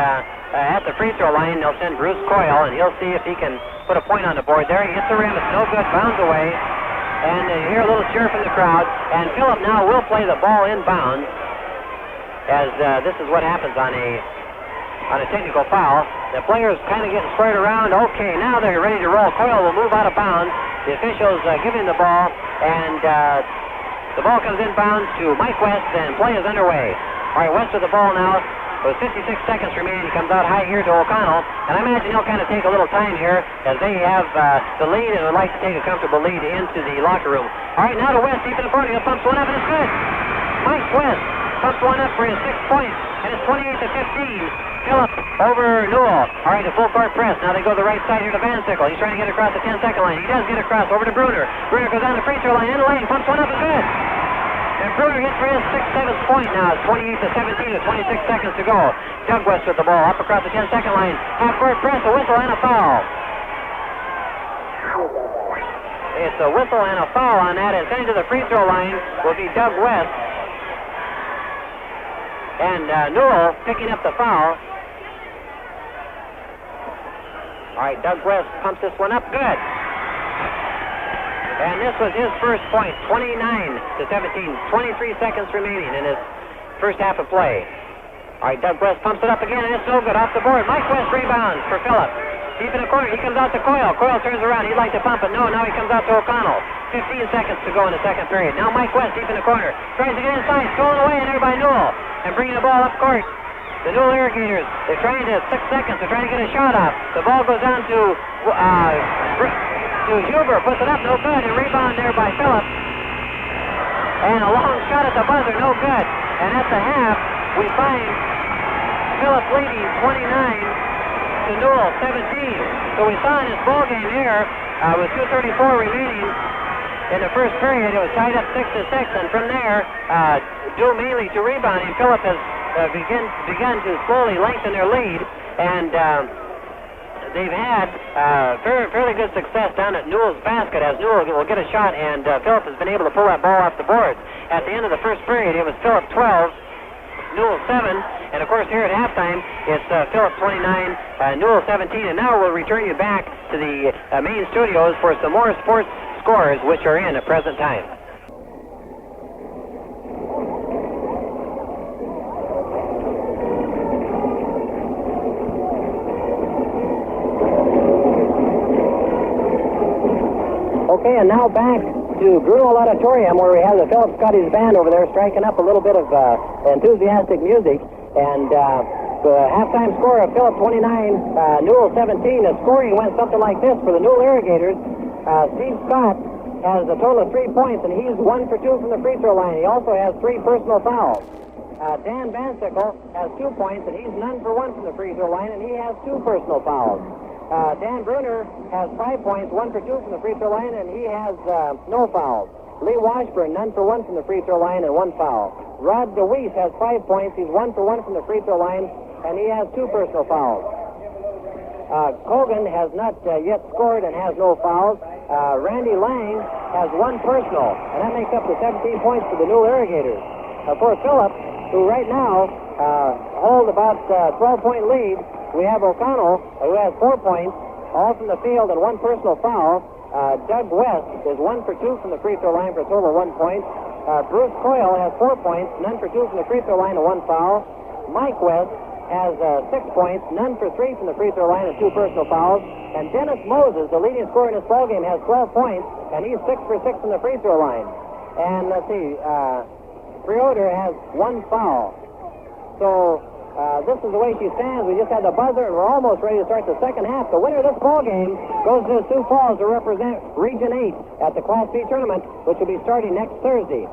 at the free throw line, they'll send Bruce Coyle, and he'll see if he can put a point on the board there. He hits the rim. It's no good. Bounds away. And you hear a little cheer from the crowd. And Phillip now will play the ball inbounds, as this is what happens on a technical foul. The players kind of getting squared around. Okay, now they're ready to roll. Coyle will move out of bounds. The officials give him the ball, and the ball comes inbounds to Mike West, and play is underway. All right, West with the ball now. With 56 seconds remaining, he comes out high here to O'Connell, and I imagine he'll kind of take a little time here as they have the lead and would like to take a comfortable lead into the locker room. All right, now to West, deep in the corner. He'll pumps one up, and it's good. Mike West pumps one up for his 6 points, and it's 28-15. Phillip over Newell. All right, a full court press. Now they go to the right side here to Van Sickle. He's trying to get across the 10-second line. He does get across over to Bruner. Bruner goes down the free throw line in the lane, pumps one up, and good. And Bruner hits for his 6th point now. It's 28-17 with 26 seconds to go. Doug West with the ball up across the 10-second line. Half-court press, a whistle and a foul. It's a whistle and a foul on that, and sending to the free throw line will be Doug West. And Newell picking up the foul. All right, Doug West pumps this one up. Good. And this was his first point, 29-17, 23 seconds remaining in his first half of play. All right, Doug West pumps it up again, and it's no good off the board. Mike West rebounds for Phillip. Deep in the corner, he comes out to Coyle. Coyle turns around. He'd like to pump it. No, now he comes out to O'Connell. 15 seconds to go in the second period. Now Mike West deep in the corner. Tries to get inside, stolen away, and there by Newell. And bringing the ball up court. The Newell Irrigators, they're trying to, 6 seconds, they're trying to get a shot off. The ball goes down to Huber, puts it up, no good, and rebound there by Phillip. And a long shot at the buzzer, no good. And at the half, we find Phillip leading 29 to Newell 17. So we saw in this ball game here, with 2:34 remaining in the first period, it was tied up 6-6, and from there, due mainly to rebounding, Phillip has begun to slowly lengthen their lead, and they've had fairly good success down at Newell's basket, as Newell will get a shot, and Phillip has been able to pull that ball off the board. At the end of the first period, it was Phillip 12, Newell 7, and of course here at halftime, it's Phillip 29, Newell 17, and now we'll return you back to the main studios for some more sports scores, which are in at present time. Okay, and now back to Grunewald Auditorium, where we have the Philip Scotty's band over there striking up a little bit of enthusiastic music. And the halftime score of Philip 29, Newell 17. The scoring went something like this for the Newell Irrigators. Steve Scott has a total of 3 points, and he's 1 for 2 from the free throw line. He also has 3 personal fouls. Dan Van Sickle has 2 points, and he's none for 1 from the free throw line, and he has 2 personal fouls. Dan Bruner has 5 points, 1 for 2 from the free throw line, and he has no fouls. Lee Washburn, none for 1 from the free throw line and 1 foul. Rod DeWeese has 5 points. He's 1 for 1 from the free throw line, and he has 2 personal fouls. Cogan has not yet scored and has no fouls. Randy Lang has 1 personal, and that makes up the 17 points for the Newell Irrigators. For Phillip, who right now hold about 12-point lead, we have O'Connell, who has 4 points, all from the field and 1 personal foul. Doug West is 1 for 2 from the free throw line for a total of 1 point. Bruce Coyle has 4 points, none for 2 from the free throw line and 1 foul. Mike West has 6 points, none for 3 from the free throw line and 2 personal fouls. And Dennis Moses, the leading scorer in this ballgame, has 12 points, and he's 6 for 6 from the free throw line. And let's see, Freoder has 1 foul. So this is the way she stands. We just had the buzzer, and we're almost ready to start the second half. The winner of this ball game goes to Sioux Falls to represent Region 8 at the Class B tournament, which will be starting next Thursday.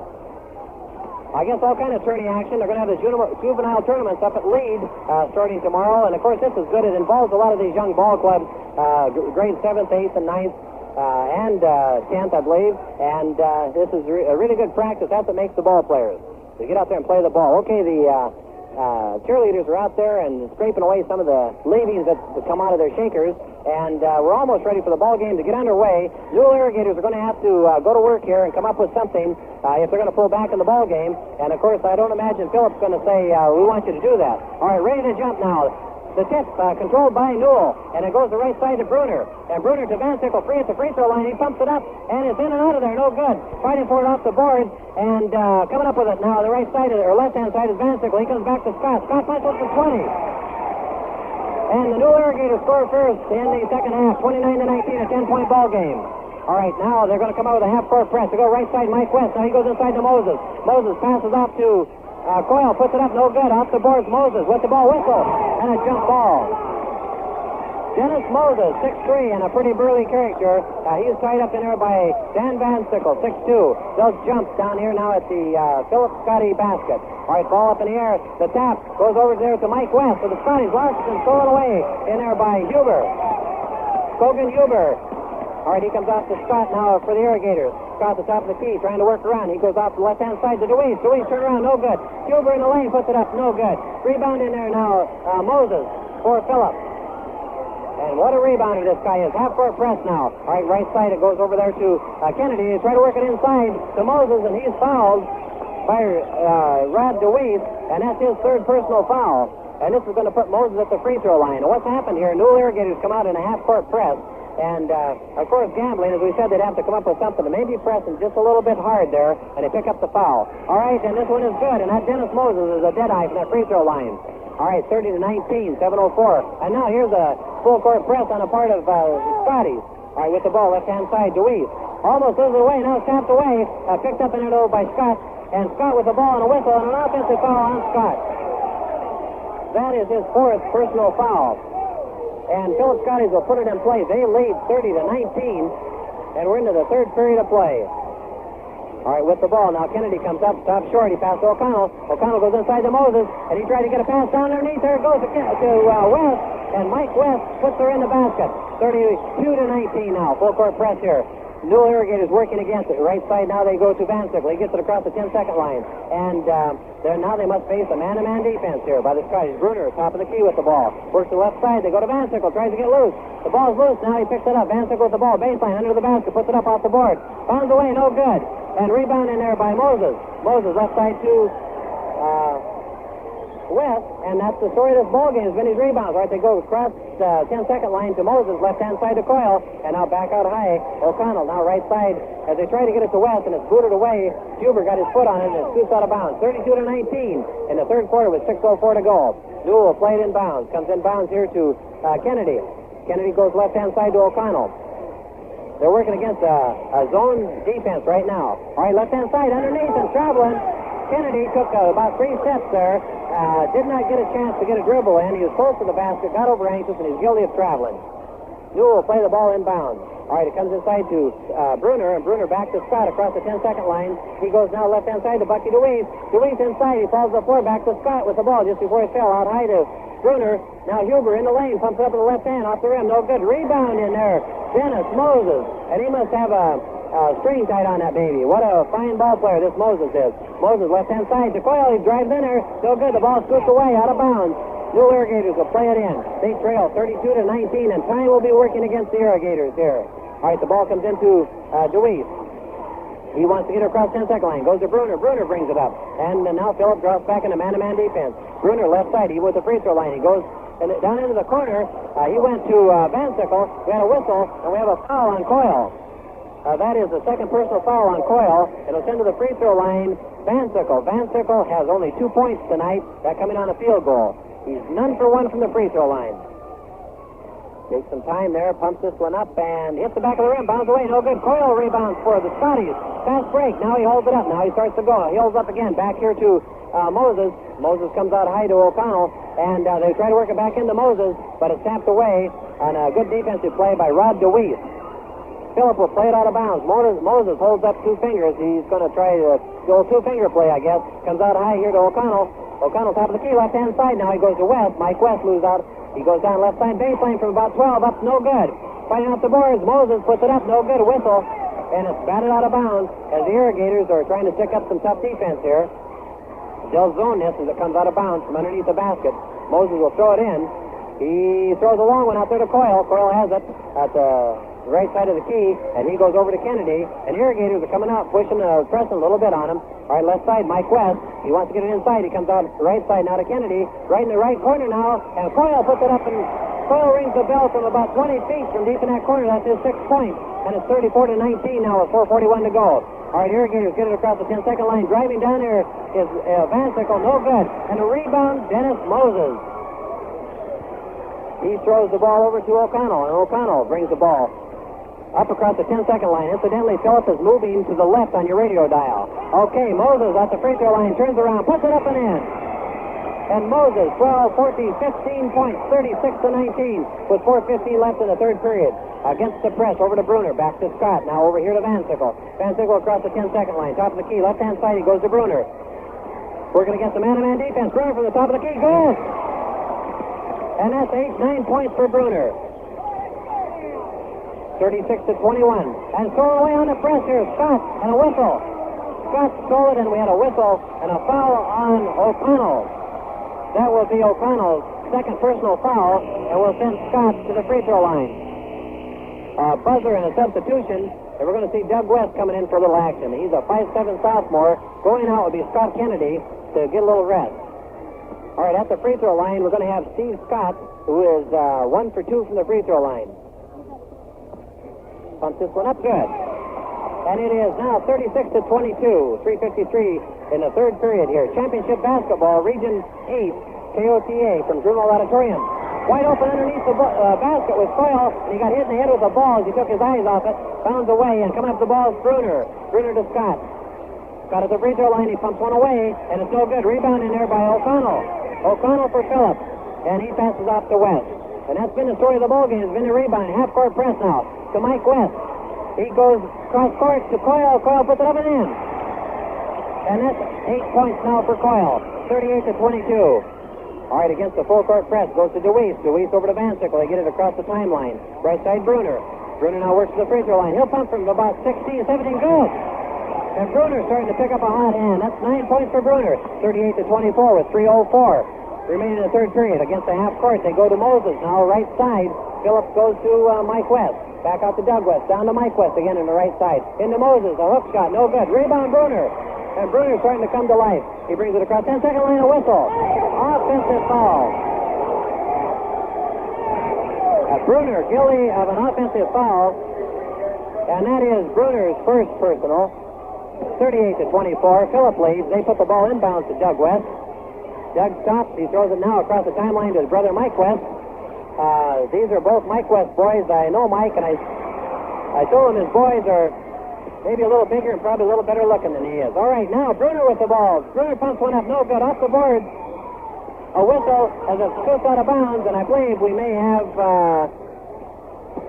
I guess all kind of tourney action. They're going to have the juvenile tournaments up at Lead starting tomorrow. And, of course, this is good. It involves a lot of these young ball clubs, grades 7th, 8th, and 9th, and 10th, I believe. And this is a really good practice. That's what makes the ball players. They get out there and play the ball. Okay, the cheerleaders are out there and scraping away some of the leavings that come out of their shakers. And we're almost ready for the ball game to get underway. Newell Irrigators are going to have to go to work here and come up with something if they're going to pull back in the ball game. And, of course, I don't imagine Philip's going to say, we want you to do that. All right, ready to jump now. The tip controlled by Newell, and it goes the right side to Bruner. And Bruner to Van Sickle, free at the free throw line. He pumps it up, and it's in and out of there. No good. Fighting for it off the board, and coming up with it now. The right side, or left-hand side is Van Sickle. He comes back to Scott. Scott punches for 20. And the Newell Irrigators score first in the second half, 29-19, a 10-point ball game. All right, now they're going to come out with a half-court press. They go right side, Mike West. Now he goes inside to Moses. Moses passes off to Coyle, puts it up, no good. Off the boards, Moses with the ball, whistle, and a jump ball. Dennis Moses, 6'3", and a pretty burly character. He's tied up in there by Dan Van Sickle, 6'2". They'll jump down here now at the Philip Scotty basket. All right, ball up in the air. The tap goes over there to Mike West for the Scotties. Larson stolen away in there by Huber. Kogan Huber. All right, he comes off to Scott now for the Irrigators. Scott at the top of the key, trying to work around. He goes off the left-hand side to DeWeese. DeWeese turn around, no good. Huber in the lane, puts it up, no good. Rebound in there now, Moses for Phillip. And what a rebounder this guy is. Half-court press now. All right, right side, it goes over there to Kennedy. They try to work it inside to Moses, and he's fouled by Rod DeWeese, and that's his third personal foul. And this is going to put Moses at the free throw line. And what's happened here, Newell Irrigators come out in a half-court press. And, of course, gambling, as we said, they'd have to come up with something to maybe pressing just a little bit hard there, and they pick up the foul. All right, and this one is good, and that Dennis Moses is a dead-eye from that free throw line. All right, 30-19, 7:04. And now here's a full-court press on a part of Scotty's. All right, with the ball, left-hand side, DeWeese. Almost loses it away, now tapped away, picked up in it over by Scott, and Scott with the ball and a whistle, and an offensive foul on Scott. That is his fourth personal foul. And Philip Scotties will put it in play. They lead 30-19, and we're into the third period of play. All right, with the ball. Now Kennedy comes up, top short. He passes O'Connell. O'Connell goes inside to Moses, and he tried to get a pass down underneath. There it goes to West, and Mike West puts her in the basket. 32-19 now. Full court press here. Newell Irrigators working against it. Right side now they go to Van Sickle. He gets it across the 10-second line. And now they must face a man-to-man defense here by the Scotties. Bruner, top of the key with the ball. Works the left side. They go to Van Sickle. Tries to get loose. The ball's loose. Now he picks it up. Van Sickle with the ball. Baseline under the basket. Puts it up off the board. Bounds away. No good. And rebound in there by Moses. Moses left side to West, and that's the story of this ball game has been his rebounds. Right, they go across the 10-second line to Moses, left-hand side to Coyle, and now back out high. O'Connell now right side as they try to get it to West, and it's booted away. Huber got his foot on it, and it scoots out of bounds. 32-19 in the third quarter with 6:04 to go. Newell will play it in bounds. Comes in bounds here to Kennedy. Kennedy goes left-hand side to O'Connell. They're working against a zone defense right now. All right, left-hand side underneath and traveling. Kennedy took about 3 steps there. Did not get a chance to get a dribble in. He was close to the basket, got over anxious, and he's guilty of traveling. Newell will play the ball inbounds. All right, it comes inside to Bruner, and Bruner back to Scott across the 10-second line. He goes now left-hand side to Bucky DeWeese. DeWeese inside. He falls to the floor, back to Scott with the ball just before he fell. Out high to Bruner. Now Huber in the lane, pumps it up with the left hand, off the rim. No good. Rebound in there. Dennis Moses. And he must have a string tied on that baby. What a fine ball player this Moses is. Moses left-hand side to Coyle. He drives in there. No good. The ball scoots away out of bounds. Newell Irrigators will play it in. They trail 32-19, and time will be working against the Irrigators here. All right, the ball comes into DeWeese. He wants to get across 10-second line. Goes to Bruner. Bruner brings it up. And now Phillip drops back into man-to-man defense. Bruner left side. He with the free throw line. He goes down into the corner. He went to Van Sickle. We had a whistle, and we have a foul on Coyle. That is the second personal foul on Coyle. It'll send to the free throw line Van Sickle. Van Sickle has only 2 points tonight. That coming on a field goal. He's none for one from the free throw line. Takes some time there, pumps this one up, and hits the back of the rim, bounds away, no good. Coyle rebounds for the Scotties. Fast break, now he holds it up, now he starts to go. He holds up again, back here to Moses. Moses comes out high to O'Connell, and they try to work it back into Moses, but it's tapped away on a good defensive play by Rod DeWeese. Phillip will play it out of bounds. Moses holds up 2 fingers. He's going to try the old 2-finger play, I guess. Comes out high here to O'Connell. O'Connell top of the key, left-hand side. Now he goes to West. Mike West moves out. He goes down left side baseline from about 12. Up, no good. Fighting off the boards. Moses puts it up. No good. Whistle. And it's batted out of bounds as the Irrigators are trying to stick up some tough defense here. They'll zone this as it comes out of bounds from underneath the basket. Moses will throw it in. He throws a long one out there to Coyle. Coyle has it at the right side of the key, and he goes over to Kennedy. And Irrigators are coming out, pushing, pressing a little bit on him. All right, left side, Mike West. He wants to get it inside. He comes out right side now to Kennedy. Right in the right corner now, and Coyle puts it up, and Coyle rings the bell from about 20 feet from deep in that corner. That's his 6 point. And it's 34-19 now with 4:41 to go. All right, Irrigators get it across the 10-second line. Driving down there is Van Sickle, no good. And a rebound, Dennis Moses. He throws the ball over to O'Connell, and O'Connell brings the ball up across the 10-second line. Incidentally, Philip is moving to the left on your radio dial. Okay, Moses at the free throw line, turns around, puts it up and in. And Moses, 12, 14, 15 points, 36-19, with 4:15 left in the third period. Against the press, over to Bruner, back to Scott, now over here to Van Sickle. Van Sickle across the 10-second line, top of the key, left-hand side, he goes to Bruner. Working against the man-to-man defense. Bruner from the top of the key, goes! And that's 9 points for Bruner. 36-21. And thrown away on the press here, Scott, and a whistle. Scott stole it, and we had a whistle and a foul on O'Connell. That will be O'Connell's second personal foul, and will send Scott to the free throw line. Buzzer and a substitution, and we're going to see Doug West coming in for a little action. He's a 5'7" sophomore. Going out will be Scott Kennedy to get a little rest. All right, at the free throw line, we're going to have Steve Scott, who is 1 for 2 from the free throw line. Pumps this one up good. And it is now 36-22, 3:53 in the third period here. Championship basketball, Region 8, KOTA from Grunwald Auditorium. Wide open underneath the basket was Coyle, and he got hit in the head with the ball as he took his eyes off it. Bounds away, and coming up the ball is Bruner. Bruner to Scott. Scott at the free throw line, he pumps one away, and it's no good. Rebound in there by O'Connell. O'Connell for Phillips, and he passes off to West. And that's been the story of the ball game. It's been the rebound. Half-court press now to Mike West. He goes cross court to Coyle. Coyle puts it up and in. And that's 8 points now for Coyle. 38-22. All right, against the full-court press goes to DeWeese. DeWeese over to Van Sickle. They get it across the timeline. Right side, Bruner. Bruner now works to the free throw line. He'll pump from about 16, 17 goes. And Bruner starting to pick up a hot hand. That's 9 points for Bruner. 38-24 with 3:04 remaining in the third period. Against the half court, they go to Moses. Now right side. Phillips goes to Mike West. Back out to Doug West. Down to Mike West again on the right side. Into Moses. A hook shot. No good. Rebound Bruner. And Bruner's starting to come to life. He brings it across 10-second line. A whistle. Offensive foul. Bruner guilty of an offensive foul. And that is Bruner's first personal. 38-24. Phillip leads. They put the ball inbounds to Doug West. Doug stops. He throws it now across the timeline to his brother Mike West. These are both Mike West boys. I know Mike, and I told him his boys are maybe a little bigger and probably a little better looking than he is. All right, now Bruner with the ball. Bruner pumps one up. No good. Off the board. A whistle as it scoots out of bounds, and I believe we may have...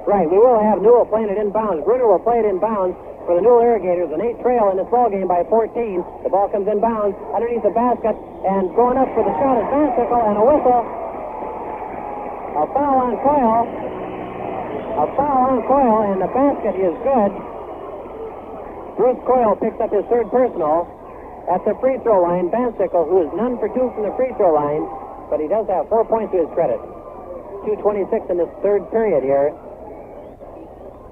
we will have Newell playing it inbounds. Bruner will play it inbounds for the Newell Irrigators. An 8 trail in this ball game by 14. The ball comes inbounds underneath the basket, and going up for the shot is Van Sickle, and a whistle. A foul on Coyle. A foul on Coyle, and the basket is good. Bruce Coyle picks up his third personal at the free throw line. Van Sickle, who is none for 2 from the free throw line, but he does have 4 points to his credit. 2:26 in this third period here.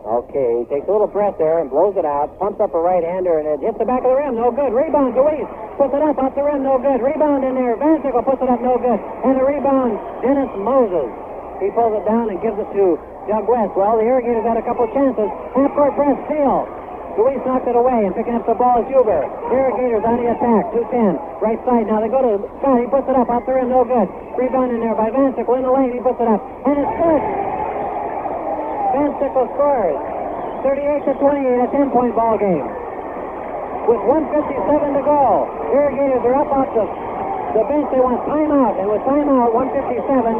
Okay, he takes a little breath there and blows it out. Pumps up a right-hander, and it hits the back of the rim. No good. Rebound, DeWeese. Puts it up off the rim. No good. Rebound in there. Van Sickle puts it up. No good. And the rebound, Dennis Moses. He pulls it down and gives it to Doug West. Well, the Irrigators had a couple chances. Half-court press, steal. DeWeese knocked it away, and picking up the ball is Huber. Irrigators on the attack. 2:10. Right side. Now they go to Scott. He puts it up off the rim. No good. Rebound in there by Van Sickle in the lane. He puts it up. And it's good. Van Sickle scores. 38-28, a 10-point ball game. With 1:57 to go. Irrigators are up off the bench. They want timeout. And with timeout, 1:57,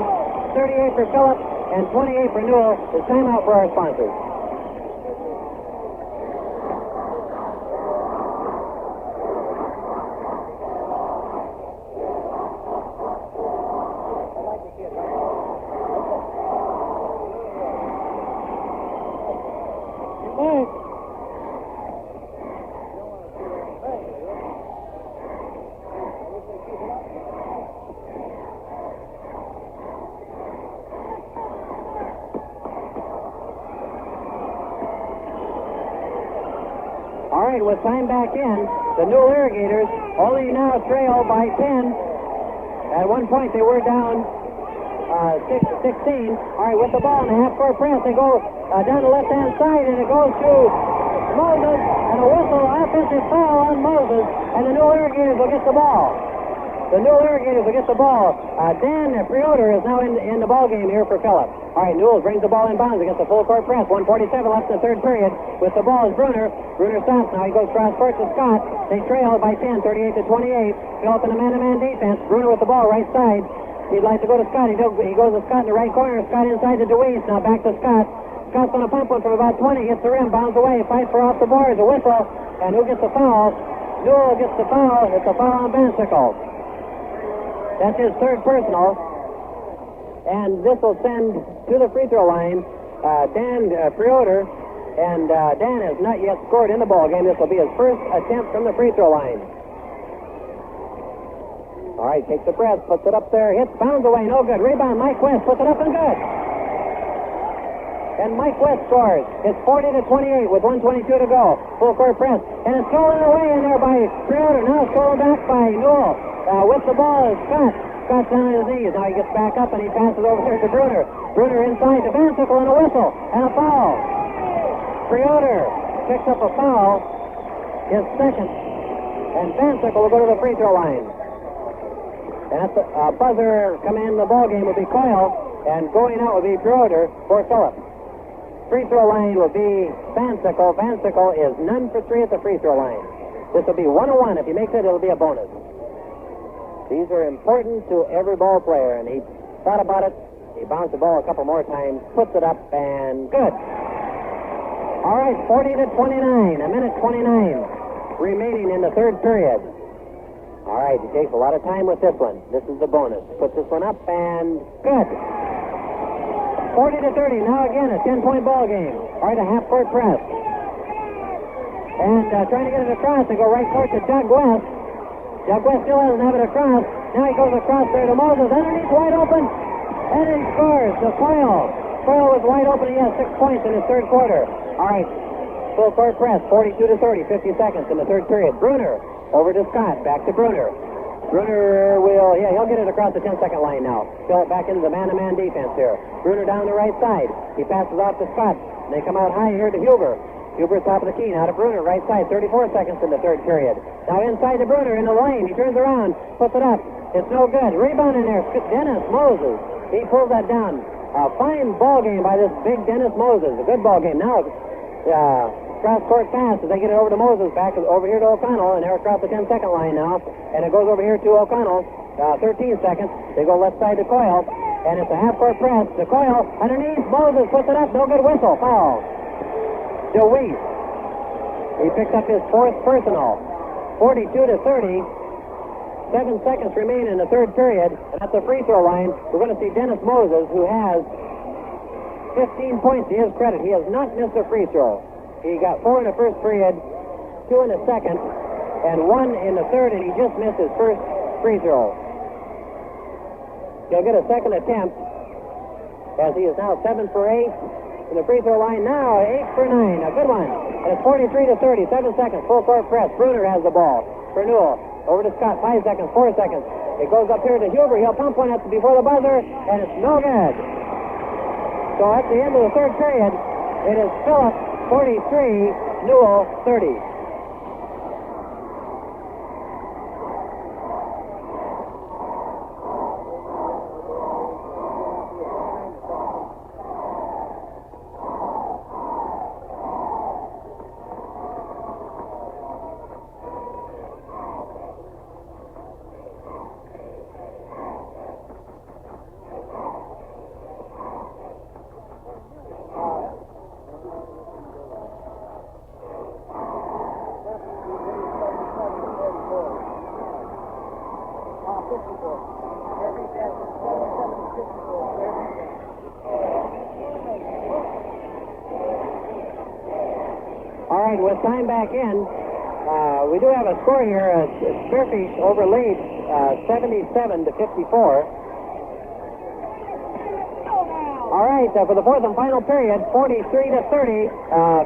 38 for Phillips and 28 for Newell. Is timeout for our sponsors. right, with time back in, the Newell Irrigators only now trail by 10. At one point, they were down 16. All right, with the ball in the half-court press, they go down the left-hand side, and it goes to Moses, and a whistle, offensive foul on Moses, and the Newell Irrigators will get the ball. The Newell Irrigators will get the ball. Dan Preoder is now in the ball game here for Phillips. All right, Newell brings the ball in bounds against the full-court press. 1:47 left in the third period. With the ball is Bruner. Bruner stops now. He goes cross-court to Scott. They trail by 10, 38-28. Phillips in a man-to-man defense. Bruner with the ball right side. He'd like to go to Scott. He goes to Scott in the right corner. Scott inside to DeWeese. Now back to Scott. Scott's going to pump one from about 20. Hits the rim. Bounds away. Fights for off the boards. A whistle. And who gets the foul? Newell gets the foul. It's a foul on Bansicle. That's his third personal. And this will send to the free throw line Dan Preoder. And Dan has not yet scored in the ball game. This will be his first attempt from the free throw line. All right, takes the press, puts it up there, hits, bounds away, no good. Rebound, Mike West puts it up and good. And Mike West scores. It's 40-28 with 1:22 to go. Full court press, and it's stolen away in there by Preoder. Now stolen back by Newell. With the ball is Scott. Scott's down on his knees. Now he gets back up and he passes over there to Bruner. Bruner inside to Bansicle and a whistle and a foul. Preoder picks up a foul, his second, and Bansicle will go to the free throw line. And at the buzzer coming in the ball game will be Coyle, and going out will be Preoder for Phillips. Free throw line will be Bansicle. Bansicle is none for 3 at the free throw line. This will be 1-1. If he makes it, it'll be a bonus. These are important to every ball player, and he thought about it. He bounced the ball a couple more times, puts it up, and good. All right, 40-29, a minute 29 remaining in the third period. All right, he takes a lot of time with this one. This is the bonus. Puts this one up, and good. 40-30, now again a 10-point ball game. All right, a half-court press. And trying to get it across, they go right court to Doug West. Doug West still doesn't have it across. Now he goes across there to Moses. Underneath, wide open. And he scores. The Coyle. Coyle was wide open. He has 6 points in his third quarter. All right. Full court press. 42-30. 50 seconds in the third period. Bruner over to Scott. Back to Bruner. Bruner will, he'll get it across the 10-second line now. Fill it back into the man-to-man defense here. Bruner down the right side. He passes off to Scott. They come out high here to Huber. Huber top of the key, now to Bruner, right side, 34 seconds in the third period. Now inside to Bruner in the lane. He turns around, puts it up. It's no good. Rebound in there. Dennis Moses. He pulls that down. A fine ball game by this big Dennis Moses. A good ball game. Now, cross-court pass as they get it over to Moses. Back over here to O'Connell, and they're across the 10-second line now. And it goes over here to O'Connell. 13 seconds. They go left side to Coyle. And it's a half-court press to Coyle. Underneath, Moses puts it up. No good whistle. Foul. DeWeese. He picked up his fourth personal. 42-30. 7 seconds remain in the third period. And at the free throw line, we're going to see Dennis Moses, who has 15 points to his credit. He has not missed a free throw. He got 4 in the first period, 2 in the second, and 1 in the third, and he just missed his first free throw. He'll get a second attempt, as he is now 7 for 8. In the free throw line now, 8 for 9. A good one. And it's 43-30, 7 seconds. Full court press. Bruner has the ball for Newell. Over to Scott, 5 seconds, 4 seconds. It goes up here to Huber. He'll pump one up before the buzzer, and it's no good. So at the end of the third period, it is Phillips 43, Newell 30. All right, with time back in, we do have a score here. Sturgis overlead 77-54. All right, for the fourth and final period, 43-30,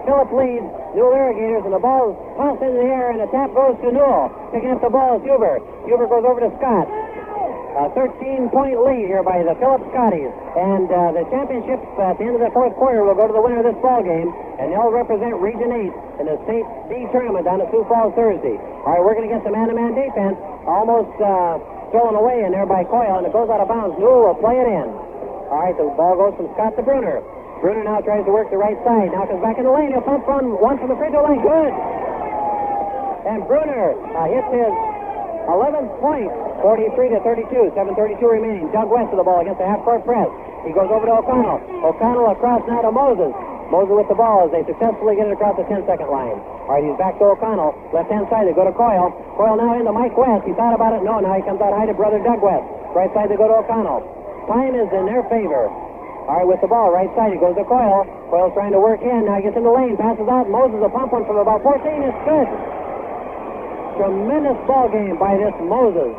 Phillips leads Newell Irrigators, and the ball tossed into the air, and the tap goes to Newell. Picking up the ball is Huber. Huber goes over to Scott. A 13-point lead here by the Phillips Scotties. And the championship at the end of the fourth quarter will go to the winner of this ball game, and they'll represent Region 8 in the State D tournament down at Sioux Falls Thursday. All right, we're going to get some man-to-man defense. Almost thrown away in there by Coyle, and it goes out of bounds. Newell will play it in. All right, the ball goes from Scott to Bruner. Bruner now tries to work the right side. Now comes back in the lane. He'll pump one from the free throw line. Good. And Bruner hits his 11th point, 43-32, 7:32 remaining. Doug West of the ball against the half-court press. He goes over to O'Connell. O'Connell across now to Moses. Moses with the ball as they successfully get it across the 10-second line. All right, he's back to O'Connell. Left-hand side, they go to Coyle. Coyle now into Mike West. He thought about it. No, now he comes out high to brother Doug West. Right side, they go to O'Connell. Time is in their favor. All right, with the ball, right side, he goes to Coyle. Coyle's trying to work in. Now he gets in the lane, passes out. Moses will pump one from about 14. It's good. Tremendous ball game by this Moses.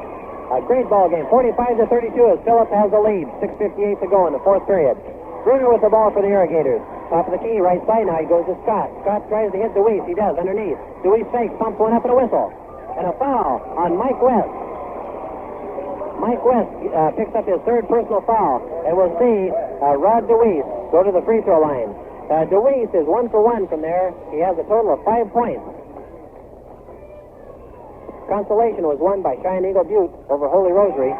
A great ball game. 45-32 as Phillips has the lead. 6:58 to go in the fourth period. Bruner with the ball for the Irrigators. Top of the key, right side now. He goes to Scott. Scott tries to hit Deweese. He does, underneath. Deweese fakes, pumps one up and a whistle. And a foul on Mike West. Mike West picks up his third personal foul. And we'll see Rod Deweese go to the free throw line. Deweese is 1 for 1 from there. He has a total of 5 points. Consolation was won by Cheyenne Eagle Butte over Holy Rosary,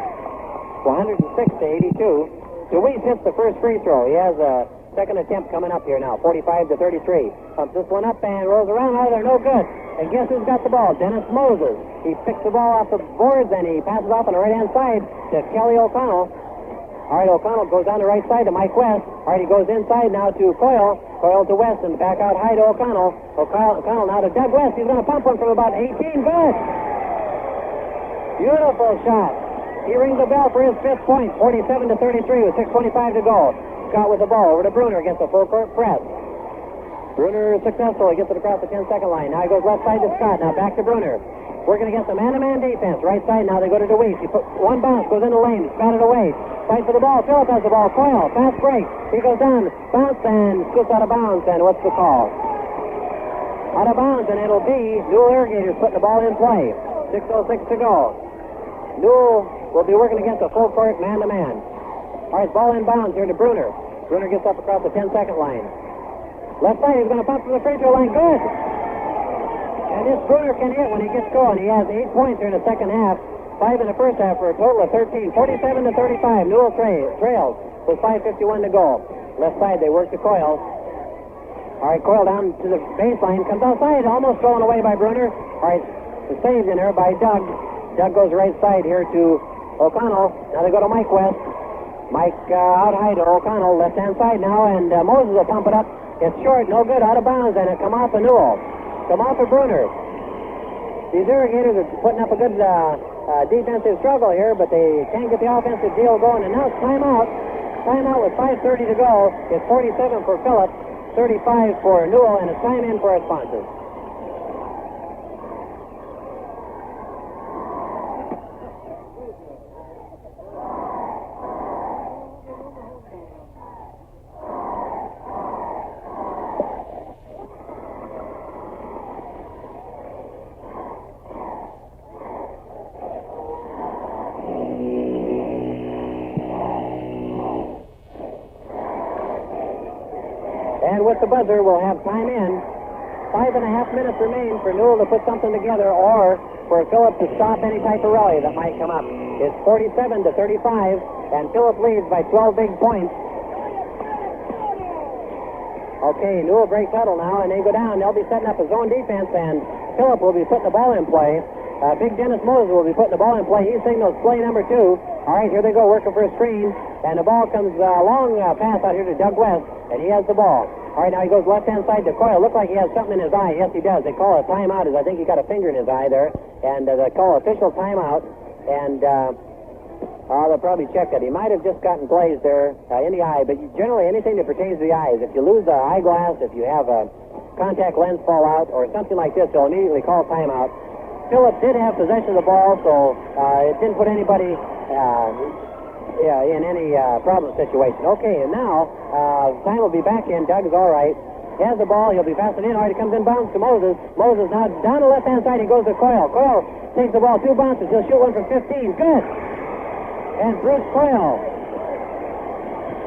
106-82. Deweese hits the first free throw. He has a second attempt coming up here now, 45-33. Pumps this one up and rolls around out of there, no good. And guess who's got the ball? Dennis Moses. He picks the ball off the boards and he passes off on the right-hand side to Kelly O'Connell. All right, O'Connell goes on the right side to Mike West. All right, he goes inside now to Coyle. Coyle to West and back out high to O'Connell. O'Connell now to Doug West. He's going to pump one from about 18. Good. Beautiful shot. He rings the bell for his 5th point, 47-33 with 6:25 to go. Scott with the ball over to Bruner against the full court press. Bruner is successful. He gets it across the 10-second line. Now he goes left side to Scott. Now back to Bruner. Working against the man-to-man defense. Right side now they go to Deweese. He put one bounce, goes in the lane, batted away. Fight for the ball. Phillips has the ball. Coyle, fast break. He goes down, bounce, and scoots out of bounds. And what's the call? Out of bounds, and it'll be Newell Irrigators putting the ball in play. 6:06 to go. Newell will be working against a full court man-to-man. All right, ball in bounds here to Bruner. Bruner gets up across the 10-second line. Left side, he's going to pump from the free throw line. Good. And this Bruner can hit when he gets going. He has 8 points here in the second half, 5 in the first half for a total of 13. 47-35. Newell trails with 5:51 to go. Left side, they work to Coyle. All right, Coyle down to the baseline. Comes outside, almost thrown away by Bruner. All right, saved in there by Doug. Doug goes right side here to O'Connell. Now they go to Mike West. Mike out high to O'Connell, left-hand side now, and Moses will pump it up. It's short, no good, out of bounds, and it come off of Newell. Come off of Bruner. These Irrigators are putting up a good defensive struggle here, but they can't get the offensive deal going. And now it's timeout. Timeout with 5:30 to go. It's 47 for Phillips, 35 for Newell, and it's time in for our sponsors. And with the buzzer, we'll have time in. 5.5 minutes remain for Newell to put something together or for Phillips to stop any type of rally that might come up. It's 47-35, and Phillips leads by 12 big points. Okay, Newell breaks huddle now, and they go down. They'll be setting up a zone defense, and Phillips will be putting the ball in play. Big Dennis Moses will be putting the ball in play. He signals play number 2. All right, here they go, working for a screen. And the ball comes a long pass out here to Doug West, and he has the ball. All right, now he goes left-hand side to Coyle. Look like he has something in his eye. Yes, he does. They call it timeout, as I think he got a finger in his eye there. And they call official timeout. And they'll probably check it. He might have just gotten glazed there in the eye. But generally, anything that pertains to the eyes, if you lose the eyeglass, if you have a contact lens fall out, or something like this, they'll immediately call timeout. Phillips did have possession of the ball, so it didn't put anybody in any problem situation. Okay, and now time will be back in. Doug is all right. He has the ball. He'll be passing in. All right, he comes in bounds to Moses. Moses now down the left-hand side. He goes to Coyle. Coyle takes the ball 2 bounces. He'll shoot one from 15. Good. And Bruce Coyle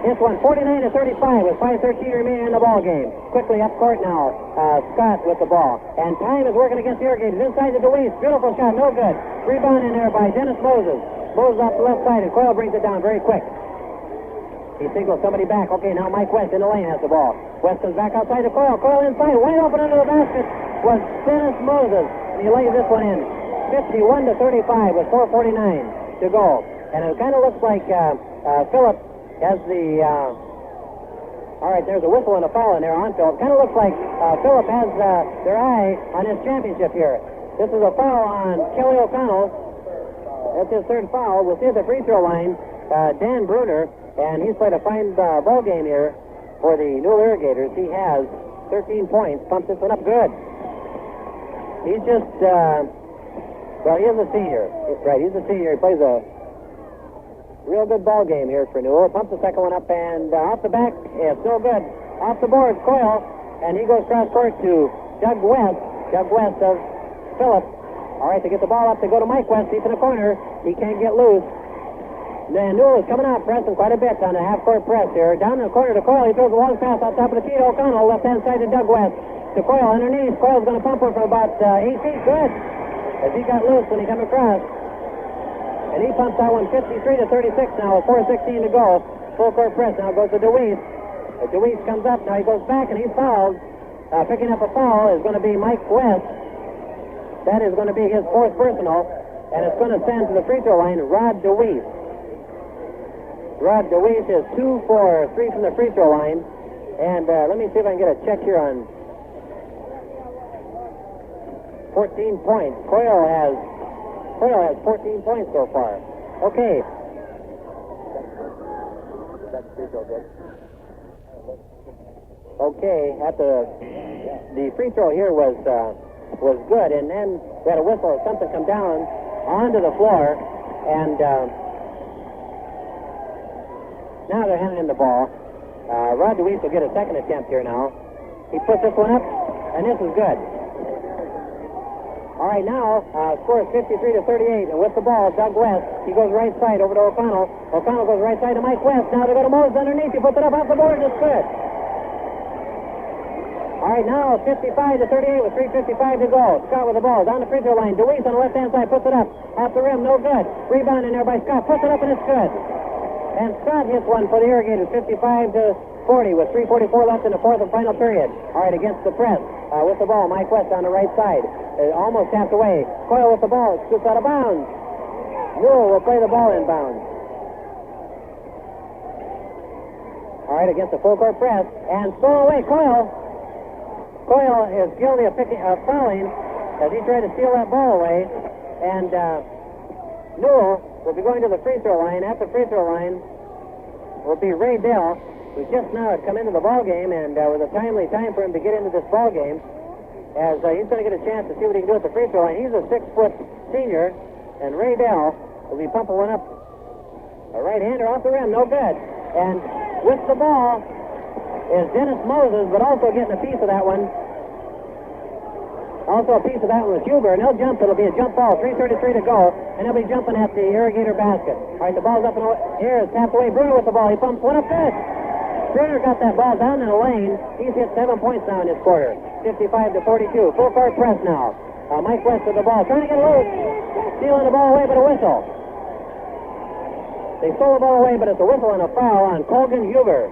hits one 49-35 with 5:13 remaining in the ball game. Quickly up court now. Scott with the ball. And time is working against the irrigators. Inside to DeWeese. Beautiful shot. No good. Rebound in there by Dennis Moses. Moses off the left side, and Coyle brings it down very quick. He signals somebody back. Okay, now Mike West in the lane has the ball. West comes back outside to Coyle. Coyle inside. Wide open under the basket was Dennis Moses. And he lays this one in. 51-35 with 4:49 to go. And it kind of looks like Phillip has the... all right, there's a whistle and a foul in there on Phillip. Kind of looks like Phillip has their eye on his championship here. This is a foul on Kelly O'Connell. That's his 3rd foul. We'll see at the free throw line. Dan Bruner, and he's played a fine ball game here for the Newell Irrigators. He has 13 points. Pumps this one up good. He's just, well, he is a senior. Right, he's a senior. He plays a real good ball game here for Newell. Pumps the second one up, and off the back, yeah, still good. Off the board, Coyle, and he goes cross court to Doug West. Doug West of Phillip. All right, they get the ball up. They go to Mike West, deep in the corner. He can't get loose. Then Newell is coming out, pressing quite a bit on the half-court press here. Down in the corner to Coyle. He throws a long pass out top of the key to O'Connell. Left-hand side to Doug West. To Coyle underneath. Coyle's going to pump one from about 8 feet. Good. As he got loose when he came across. And he pumps that one 53-36 now with 4:16 to go. Full-court press now goes to DeWeese. DeWeese comes up. Now he goes back and he's fouled. Picking up a foul is going to be Mike West. That is going to be his 4th personal, and it's going to send to the free throw line Rod DeWeese. Rod DeWeese is 2 for 3 from the free throw line, and let me see if I can get a check here on 14 points. Coyle has 14 points so far. Okay. That's free throw good. Okay, at the free throw here was good, and then we had a whistle or something come down onto the floor, and now they're handing in the ball. Rod DeWeese will get a second attempt here now. He puts this one up, and this is good. All right, now score is 53-38, and with the ball, Doug West, he goes right side over to O'Connell. O'Connell goes right side to Mike West. Now they go to Moses underneath. He puts it up off the board. It's good. All right, now 55-38 with 3:55 to go. Scott with the ball down the free throw line. DeWeese on the left-hand side puts it up off the rim. No good. Rebound in there by Scott. Puts it up and it's good. And Scott hits one for the Irrigators, 55-40 with 3:44 left in the 4th and final period. All right, against the press with the ball, Mike West on the right side. Almost tapped away. Coyle with the ball. Shoots out of bounds. Newell will play the ball inbounds. All right, against the full court press. And stolen away. Coyle is guilty of fouling as he tried to steal that ball away. And Newell will be going to the free throw line. At the free throw line will be Ray Dell, who just now had come into the ball game and was a timely time for him to get into this ball game, as he's going to get a chance to see what he can do at the free throw line. He's a 6-foot senior, and Ray Dell will be pumping one up. A right-hander off the rim, no good. And with the ball is Dennis Moses, but also getting a piece of that one. Also a piece of that one was Huber, and he'll jump. It'll be a jump ball, 3:33 to go, and he'll be jumping at the Irrigator basket. All right, the ball's up in the air. It's tapped away. Bruner with the ball. He pumps one up good. Bruner got that ball down in the lane. He's hit 7 points now in this quarter, 55-42. Full court press now. Mike West with the ball, trying to get loose. Stealing the ball away, but a whistle. They stole the ball away, but it's a whistle and a foul on Colgan Huber.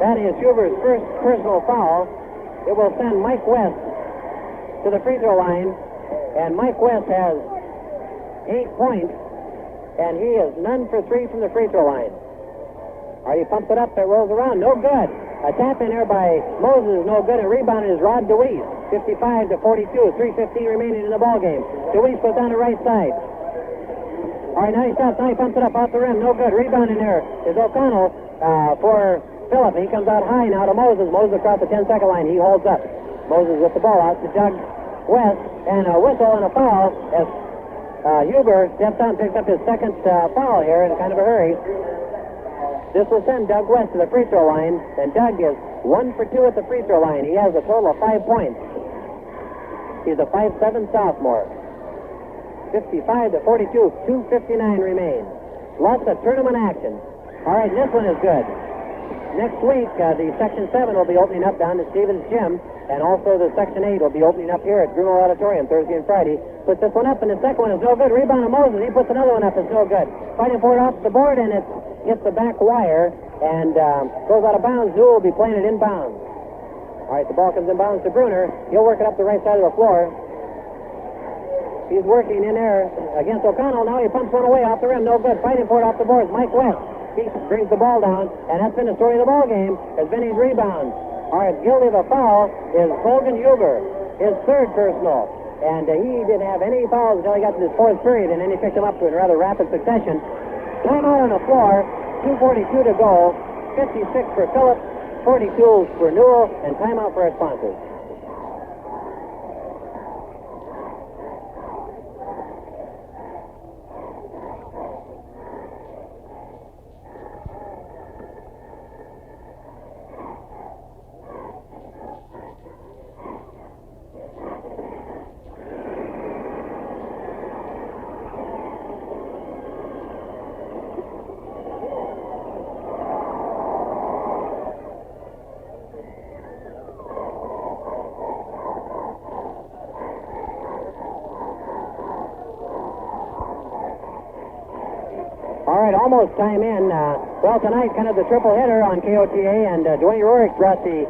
That is Huber's first personal foul. It will send Mike West to the free throw line, and Mike West has 8 points, and he is none for 3 from the free throw line. All right, he pumps it up, it rolls around, no good. A tap in there by Moses is no good, and rebounded is Rod DeWeese, 55-42, 3:15 remaining in the ball game. DeWeese goes down the right side. All right, now he stops, now he pumps it up off the rim, no good. Rebound in there is O'Connell for Phillip. He comes out high now to Moses. Moses across the 10-second line, he holds up. Moses with the ball out to Doug West, and a whistle and a foul as Huber steps out and picks up his second foul here in kind of a hurry. This will send Doug West to the free throw line, and Doug is 1 for 2 at the free throw line. He has a total of 5 points. He's a 5'7" sophomore. 55 to 42, 2:59 remain. Lots of tournament action. All right, this one is good. Next week, the Section 7 will be opening up down to Stevens Gym, and also the Section 8 will be opening up here at Grunwald Auditorium Thursday and Friday. Puts this one up, and the second one is no good. Rebound of Moses. He puts another one up. It's no good. Fighting for it off the board, and it hits the back wire and goes out of bounds. Newell will be playing it inbounds. All right, the ball comes inbounds to Bruner. He'll work it up the right side of the floor. He's working in there against O'Connell. Now he pumps one away off the rim. No good. Fighting for it off the boards. Mike West. He brings the ball down, and that's been the story of the ball game. Has been his rebounds. All right, guilty of a foul is Colgan Huber, his third personal. And he didn't have any fouls until he got to this fourth period, and then he picked them up in rather rapid succession. Timeout on the floor. 2:42 to go. 56 for Phillips, 42 for Newell, and timeout for our sponsors. Almost time in. Well, tonight, kind of the triple hitter on KOTA, and Dwayne Rorick brought the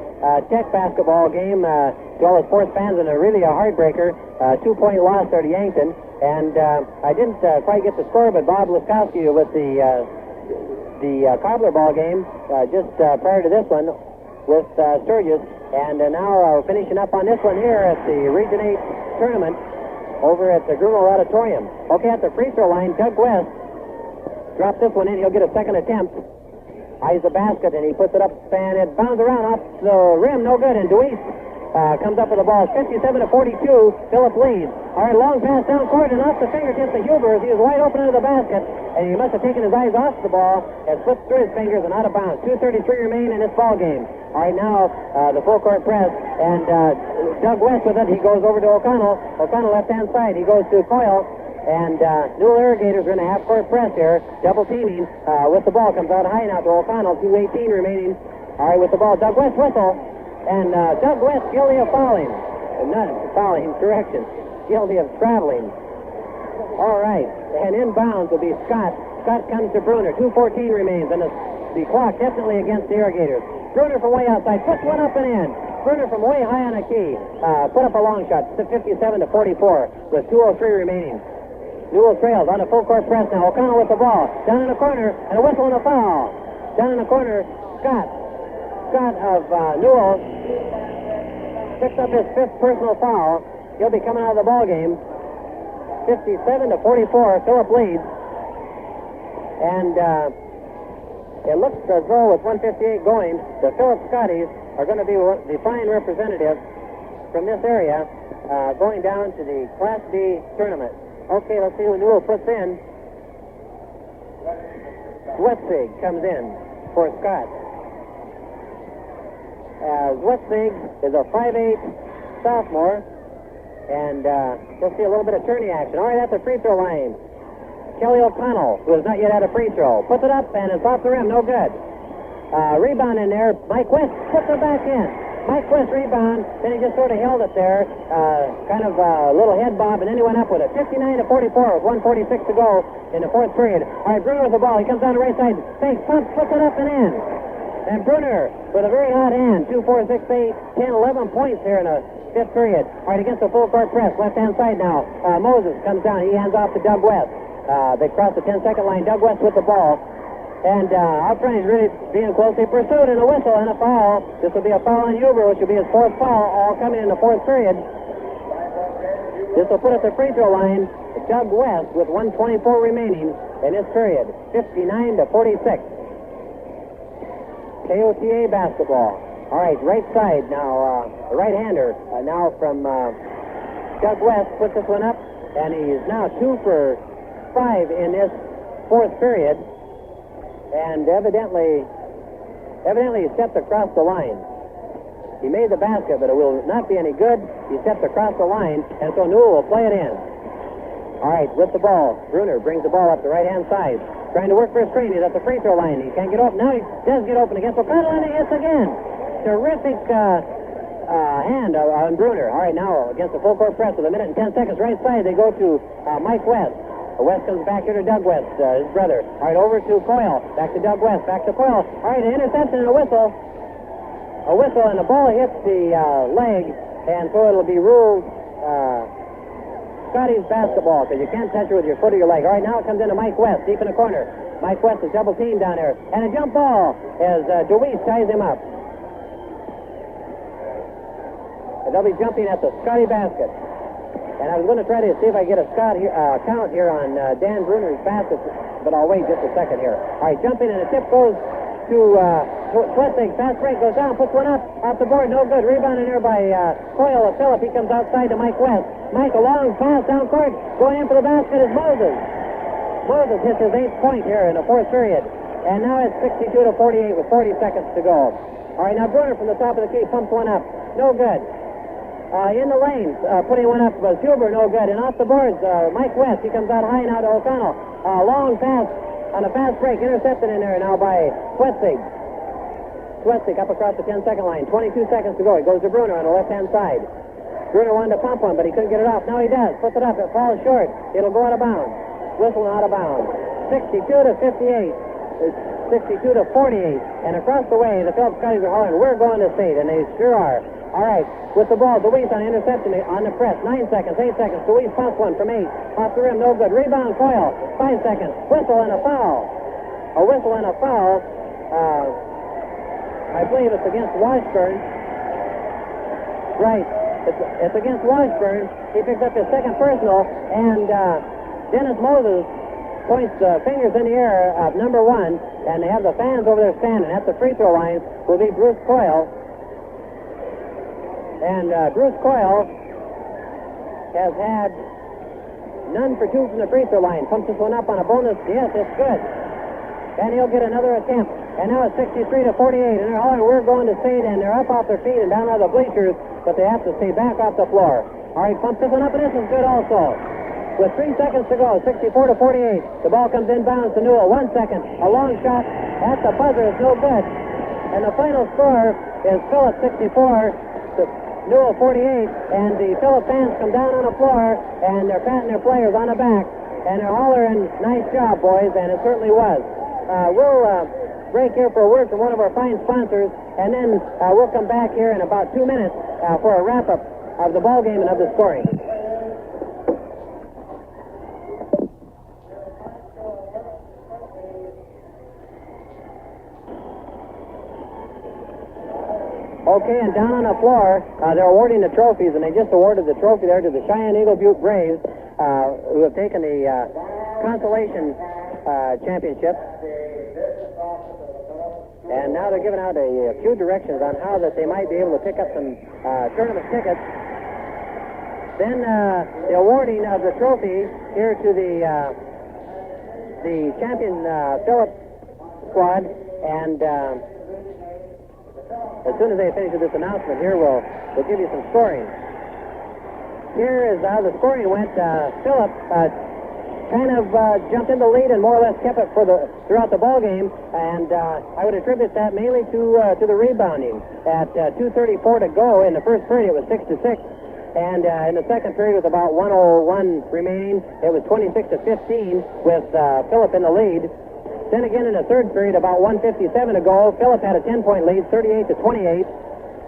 Tech basketball game to all the sports fans, and really a heartbreaker. 2-point loss there to Yankton. And I didn't quite get the score, but Bob Laskowski with the Cobbler ball game just prior to this one with Sturgis. And now we're finishing up on this one here at the Region 8 tournament over at the Grunwald Auditorium. Okay, at the free throw line, Doug West dropped this one in. He'll get a second attempt. Eyes the basket, and he puts it up, and it bounds around off the rim. No good, and Deweese comes up with the ball. 57 to 42. Philip leads. All right, long pass down court, and off the fingertips of Huber. He was wide open under the basket, and he must have taken his eyes off the ball and slipped through his fingers and out of bounds. 2:33 remain in this ball game. All right, now the full court press, and Doug West with it. He goes over to O'Connell. O'Connell left-hand side. He goes to Coyle. And Newell Irrigators are in a half-court press here, double teaming with the ball. Comes out high now to O'Connell, 2:18 remaining. All right, with the ball, Doug West whistle. And Doug West guilty of fouling. Not fouling, correction. Guilty of traveling. All right, and inbounds will be Scott. Scott comes to Bruner, 2:14 remains, and the clock definitely against the Irrigators. Bruner from way outside, puts one up and in. Bruner from way high on a key, put up a long shot, 57 to 44, with 2:03 remaining. Newell trails on a full court press now. O'Connell with the ball. Down in the corner, and a whistle and a foul. Down in the corner, Scott. Scott of Newell picks up his fifth personal foul. He'll be coming out of the ball game. 57 to 44, Philip leads. And it looks as though with 1:58 going, the Philip Scotties are going to be the fine representative from this area going down to the Class B tournament. Okay, let's see who Newell puts in. Zwetsig comes in for Scott. Zwetsig is a 5'8" sophomore, and we'll see a little bit of tourney action. All right, at the free throw line, Kelly O'Connell, who has not yet had a free throw, puts it up, and it's off the rim, no good. Rebound in there, Mike West puts it back in. Mike West rebound, then he just sort of held it there, kind of a little head bob, and then he went up with it. 59 to 44 with 1:46 to go in the fourth period. All right, Bruner with the ball. He comes down the right side, fakes, pumps, puts it up and in. And Bruner with a very hot hand, 2, 4, 6, 8, 10, 11 points here in the fifth period. All right, against the full court press, left-hand side now. Moses comes down. He hands off to Doug West. They cross the 10-second line. Doug West with the ball. And out front, he's really being closely pursued, and a whistle and a foul. This will be a foul on Huber, which will be his fourth foul, all coming in the fourth period. This will put at the free throw line Doug West with 1:24 remaining in this period, 59 to 46. KOTA basketball. All right, right side now, the right-hander now from Doug West puts this one up, and he's now 2 for 5 in this fourth period. And evidently stepped across the line. He made the basket, but it will not be any good. He steps across the line, and so Newell will play it in. All right, with the ball, Bruner brings the ball up the right-hand side. Trying to work for a screen. He's at the free throw line. He can't get open. Now he does get open against O'Connell, and he hits again. Terrific hand on Bruner. All right, now against the full court press with a minute and 10 seconds. Right side, they go to Mike West. West comes back here to Doug West, his brother. All right, over to Coyle. Back to Doug West. Back to Coyle. All right, an interception and a whistle. A whistle, and the ball hits the leg, and so it'll be ruled Scotty's basketball, because you can't touch it with your foot or your leg. All right, now it comes into Mike West, deep in the corner. Mike West is double teamed down there. And a jump ball as DeWeese ties him up. And they'll be jumping at the Scotty basket. And I was going to try to see if I get a count here on Dan Bruner's basket, but I'll wait just a second here. All right, jumping, and a tip goes to Schleswig. Fast break goes down, puts one up, off the board, no good. Rebounded there by Coyle of Phillip. He comes outside to Mike West. Mike, a long pass down court. Going in for the basket is Moses. Moses hits his 8th point here in the 4th period. And now it's 62-48 with 40 seconds to go. All right, now Bruner from the top of the key pumps one up. No good. In the lanes, putting one up was Huber, no good. And off the boards, Mike West, he comes out high now to O'Connell. Long pass on a fast break, intercepted in there now by Schleswig. Schleswig up across the 10-second line. 22 seconds to go. He goes to Bruner on the left-hand side. Bruner wanted to pump one, but he couldn't get it off. Now he does. Puts it up. It falls short. It'll go out of bounds. Whistle out of bounds. 62-58. It's 62-48. And across the way, the Phillips Scotties are hollering, "We're going to state," and they sure are. All right, with the ball, DeWeese on interception on the press. 9 seconds, 8 seconds. DeWeese pumps one from 8. Off the rim, no good. Rebound, Coyle. 5 seconds. Whistle and a foul. A whistle and a foul. I believe it's against Washburn. Right. It's against Washburn. He picks up his second personal, and Dennis Moses points fingers in the air of number 1, and they have the fans over there standing. At the free throw line will be Bruce Coyle. And Bruce Coyle has had none for 2 from the free throw line. Pumps this one up on a bonus. Yes, it's good. And he'll get another attempt. And now it's 63-48. And they're hollering, "We're going to state," and they're up off their feet and down on the bleachers, but they have to stay back off the floor. All right, pumps this one up, and this is good also. With 3 seconds to go, 64-48. The ball comes inbounds to Newell. 1 second. A long shot at the buzzer is no good. And the final score is Phillips 64 to Newell 48. And the Phillips fans come down on the floor, and they're patting their players on the back. And they're hollering, "Nice job, boys," and it certainly was. We'll break here for a word from one of our fine sponsors, and then we'll come back here in about 2 minutes for a wrap-up of the ball game and of the scoring. Okay, and down on the floor, they're awarding the trophies, and they just awarded the trophy there to the Cheyenne Eagle Butte Braves, who have taken the consolation championship. And now they're giving out a few directions on how that they might be able to pick up some tournament tickets. Then the awarding of the trophy here to the champion Phillips squad, and as soon as they finish with this announcement here, we'll give you some scoring. Here is how the scoring went. Phillips kind of jumped in the lead and more or less kept it throughout the ball game, and I would attribute that mainly to the rebounding. At 2:34 to go in the first period, it was 6-6, and in the second period, with about 1:01 remaining, it was 26-15 with Phillip in the lead. Then again in the third period, about 1:57 to go, Phillip had a 10-point lead, 38-28.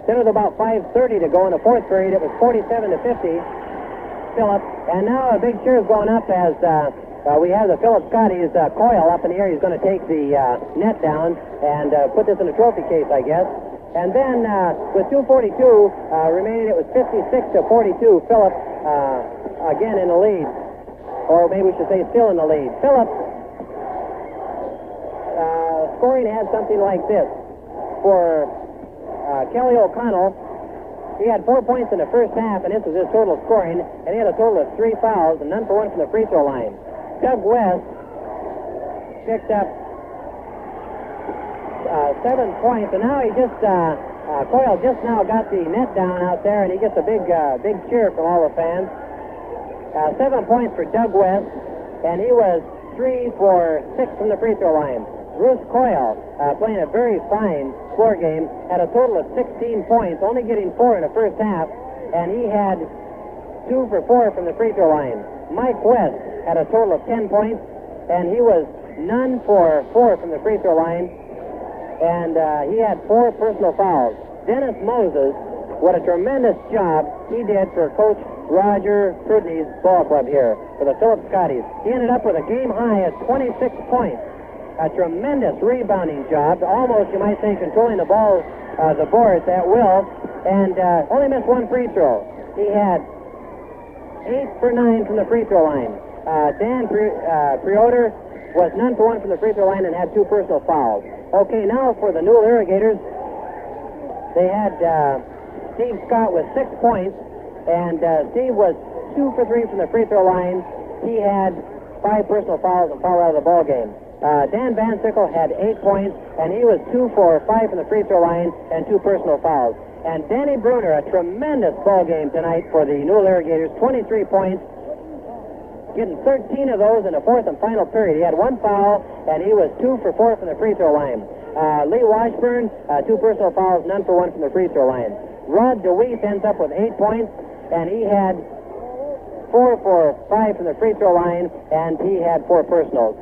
Then with about 5:30 to go in the fourth period, it was 47-50. Phillip, and now a big cheer is going up as we have the Phillips Scotties Coyle up in the air. He's going to take the net down and put this in a trophy case, I guess. And then with 2:42 remaining, it was 56-42. Phillips again in the lead, or maybe we should say still in the lead. Phillips scoring had something like this for Kelly O'Connell. He had 4 points in the first half, and this was his total scoring, and he had a total of 3 fouls and none for 1 from the free throw line. Doug West picked up 7 points, and now he just Coyle just now got the net down out there, and he gets a big cheer from all the fans. 7 points for Doug West, and he was 3 for 6 from the free throw line. Bruce Coyle, playing a very fine floor game, had a total of 16 points, only getting 4 in the first half, and he had 2 for 4 from the free throw line. Mike West had a total of 10 points, and he was none for 4 from the free throw line, and he had 4 personal fouls. Dennis Moses, what a tremendous job he did for Coach Roger Prudney's ball club here for the Phillips Scotties. He ended up with a game high at 26 points. A tremendous rebounding job, almost, you might say, controlling the ball, the boards at will, and only missed 1 free throw. He had 8 for 9 from the free throw line. Dan Preoder was none for 1 from the free throw line and had 2 personal fouls. Okay, now for the Newell Irrigators, they had Steve Scott with 6 points, and Steve was 2 for 3 from the free throw line. He had 5 personal fouls and fouled out of the ball game. Dan Van Sickle had 8 points, and he was 2 for 5 from the free throw line and 2 personal fouls. And Danny Bruner, a tremendous ball game tonight for the Newell Irrigators, 23 points, getting 13 of those in the fourth and final period. He had 1 foul, and he was 2 for 4 from the free throw line. Lee Washburn, 2 personal fouls, none for 1 from the free throw line. Rod DeWeese ends up with 8 points, and he had 4 for 5 from the free throw line, and he had 4 personals.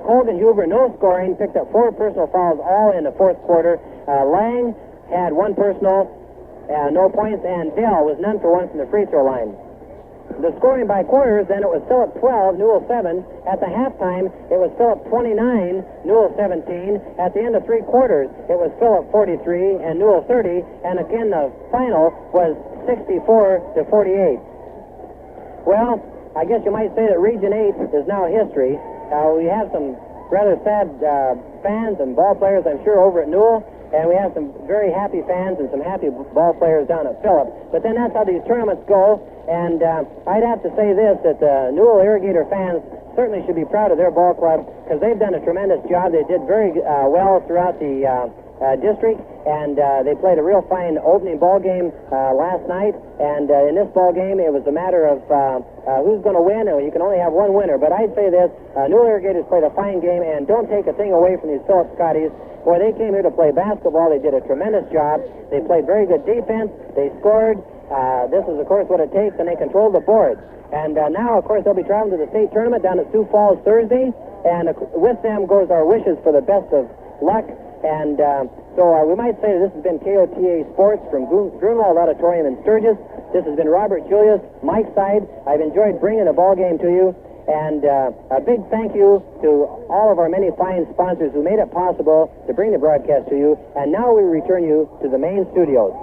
Colgan Huber, no scoring, picked up 4 personal fouls all in the fourth quarter. Lang had 1 personal, no points, and Dell was none for 1 from the free throw line. The scoring by quarters, then it was Phillip 12, Newell 7. At the halftime, it was Phillip 29, Newell 17. At the end of 3 quarters, it was Phillip 43 and Newell 30. And again, the final was 64 to 48. Well, I guess you might say that Region 8 is now history. We have some rather sad fans and ball players, I'm sure, over at Newell. And we have some very happy fans and some happy ball players down at Phillip. But then that's how these tournaments go. And I'd have to say this, that the Newell Irrigator fans certainly should be proud of their ball club because they've done a tremendous job. They did very well throughout the district, and they played a real fine opening ball game last night. And in this ball game, it was a matter of who's going to win, and you can only have one winner. But I'd say this, Newell Irrigators played a fine game, and don't take a thing away from these Phillips Scotties. Boy, they came here to play basketball. They did a tremendous job. They played very good defense. They scored. This is, of course, what it takes, and they controlled the board. And now, of course, they'll be traveling to the state tournament down at Sioux Falls Thursday, and with them goes our wishes for the best of luck. And so we might say that this has been KOTA Sports from Grunwald Auditorium in Sturgis. This has been Robert Julius, Mike Side. I've enjoyed bringing the ball game to you. And a big thank you to all of our many fine sponsors who made it possible to bring the broadcast to you. And now we return you to the main studios.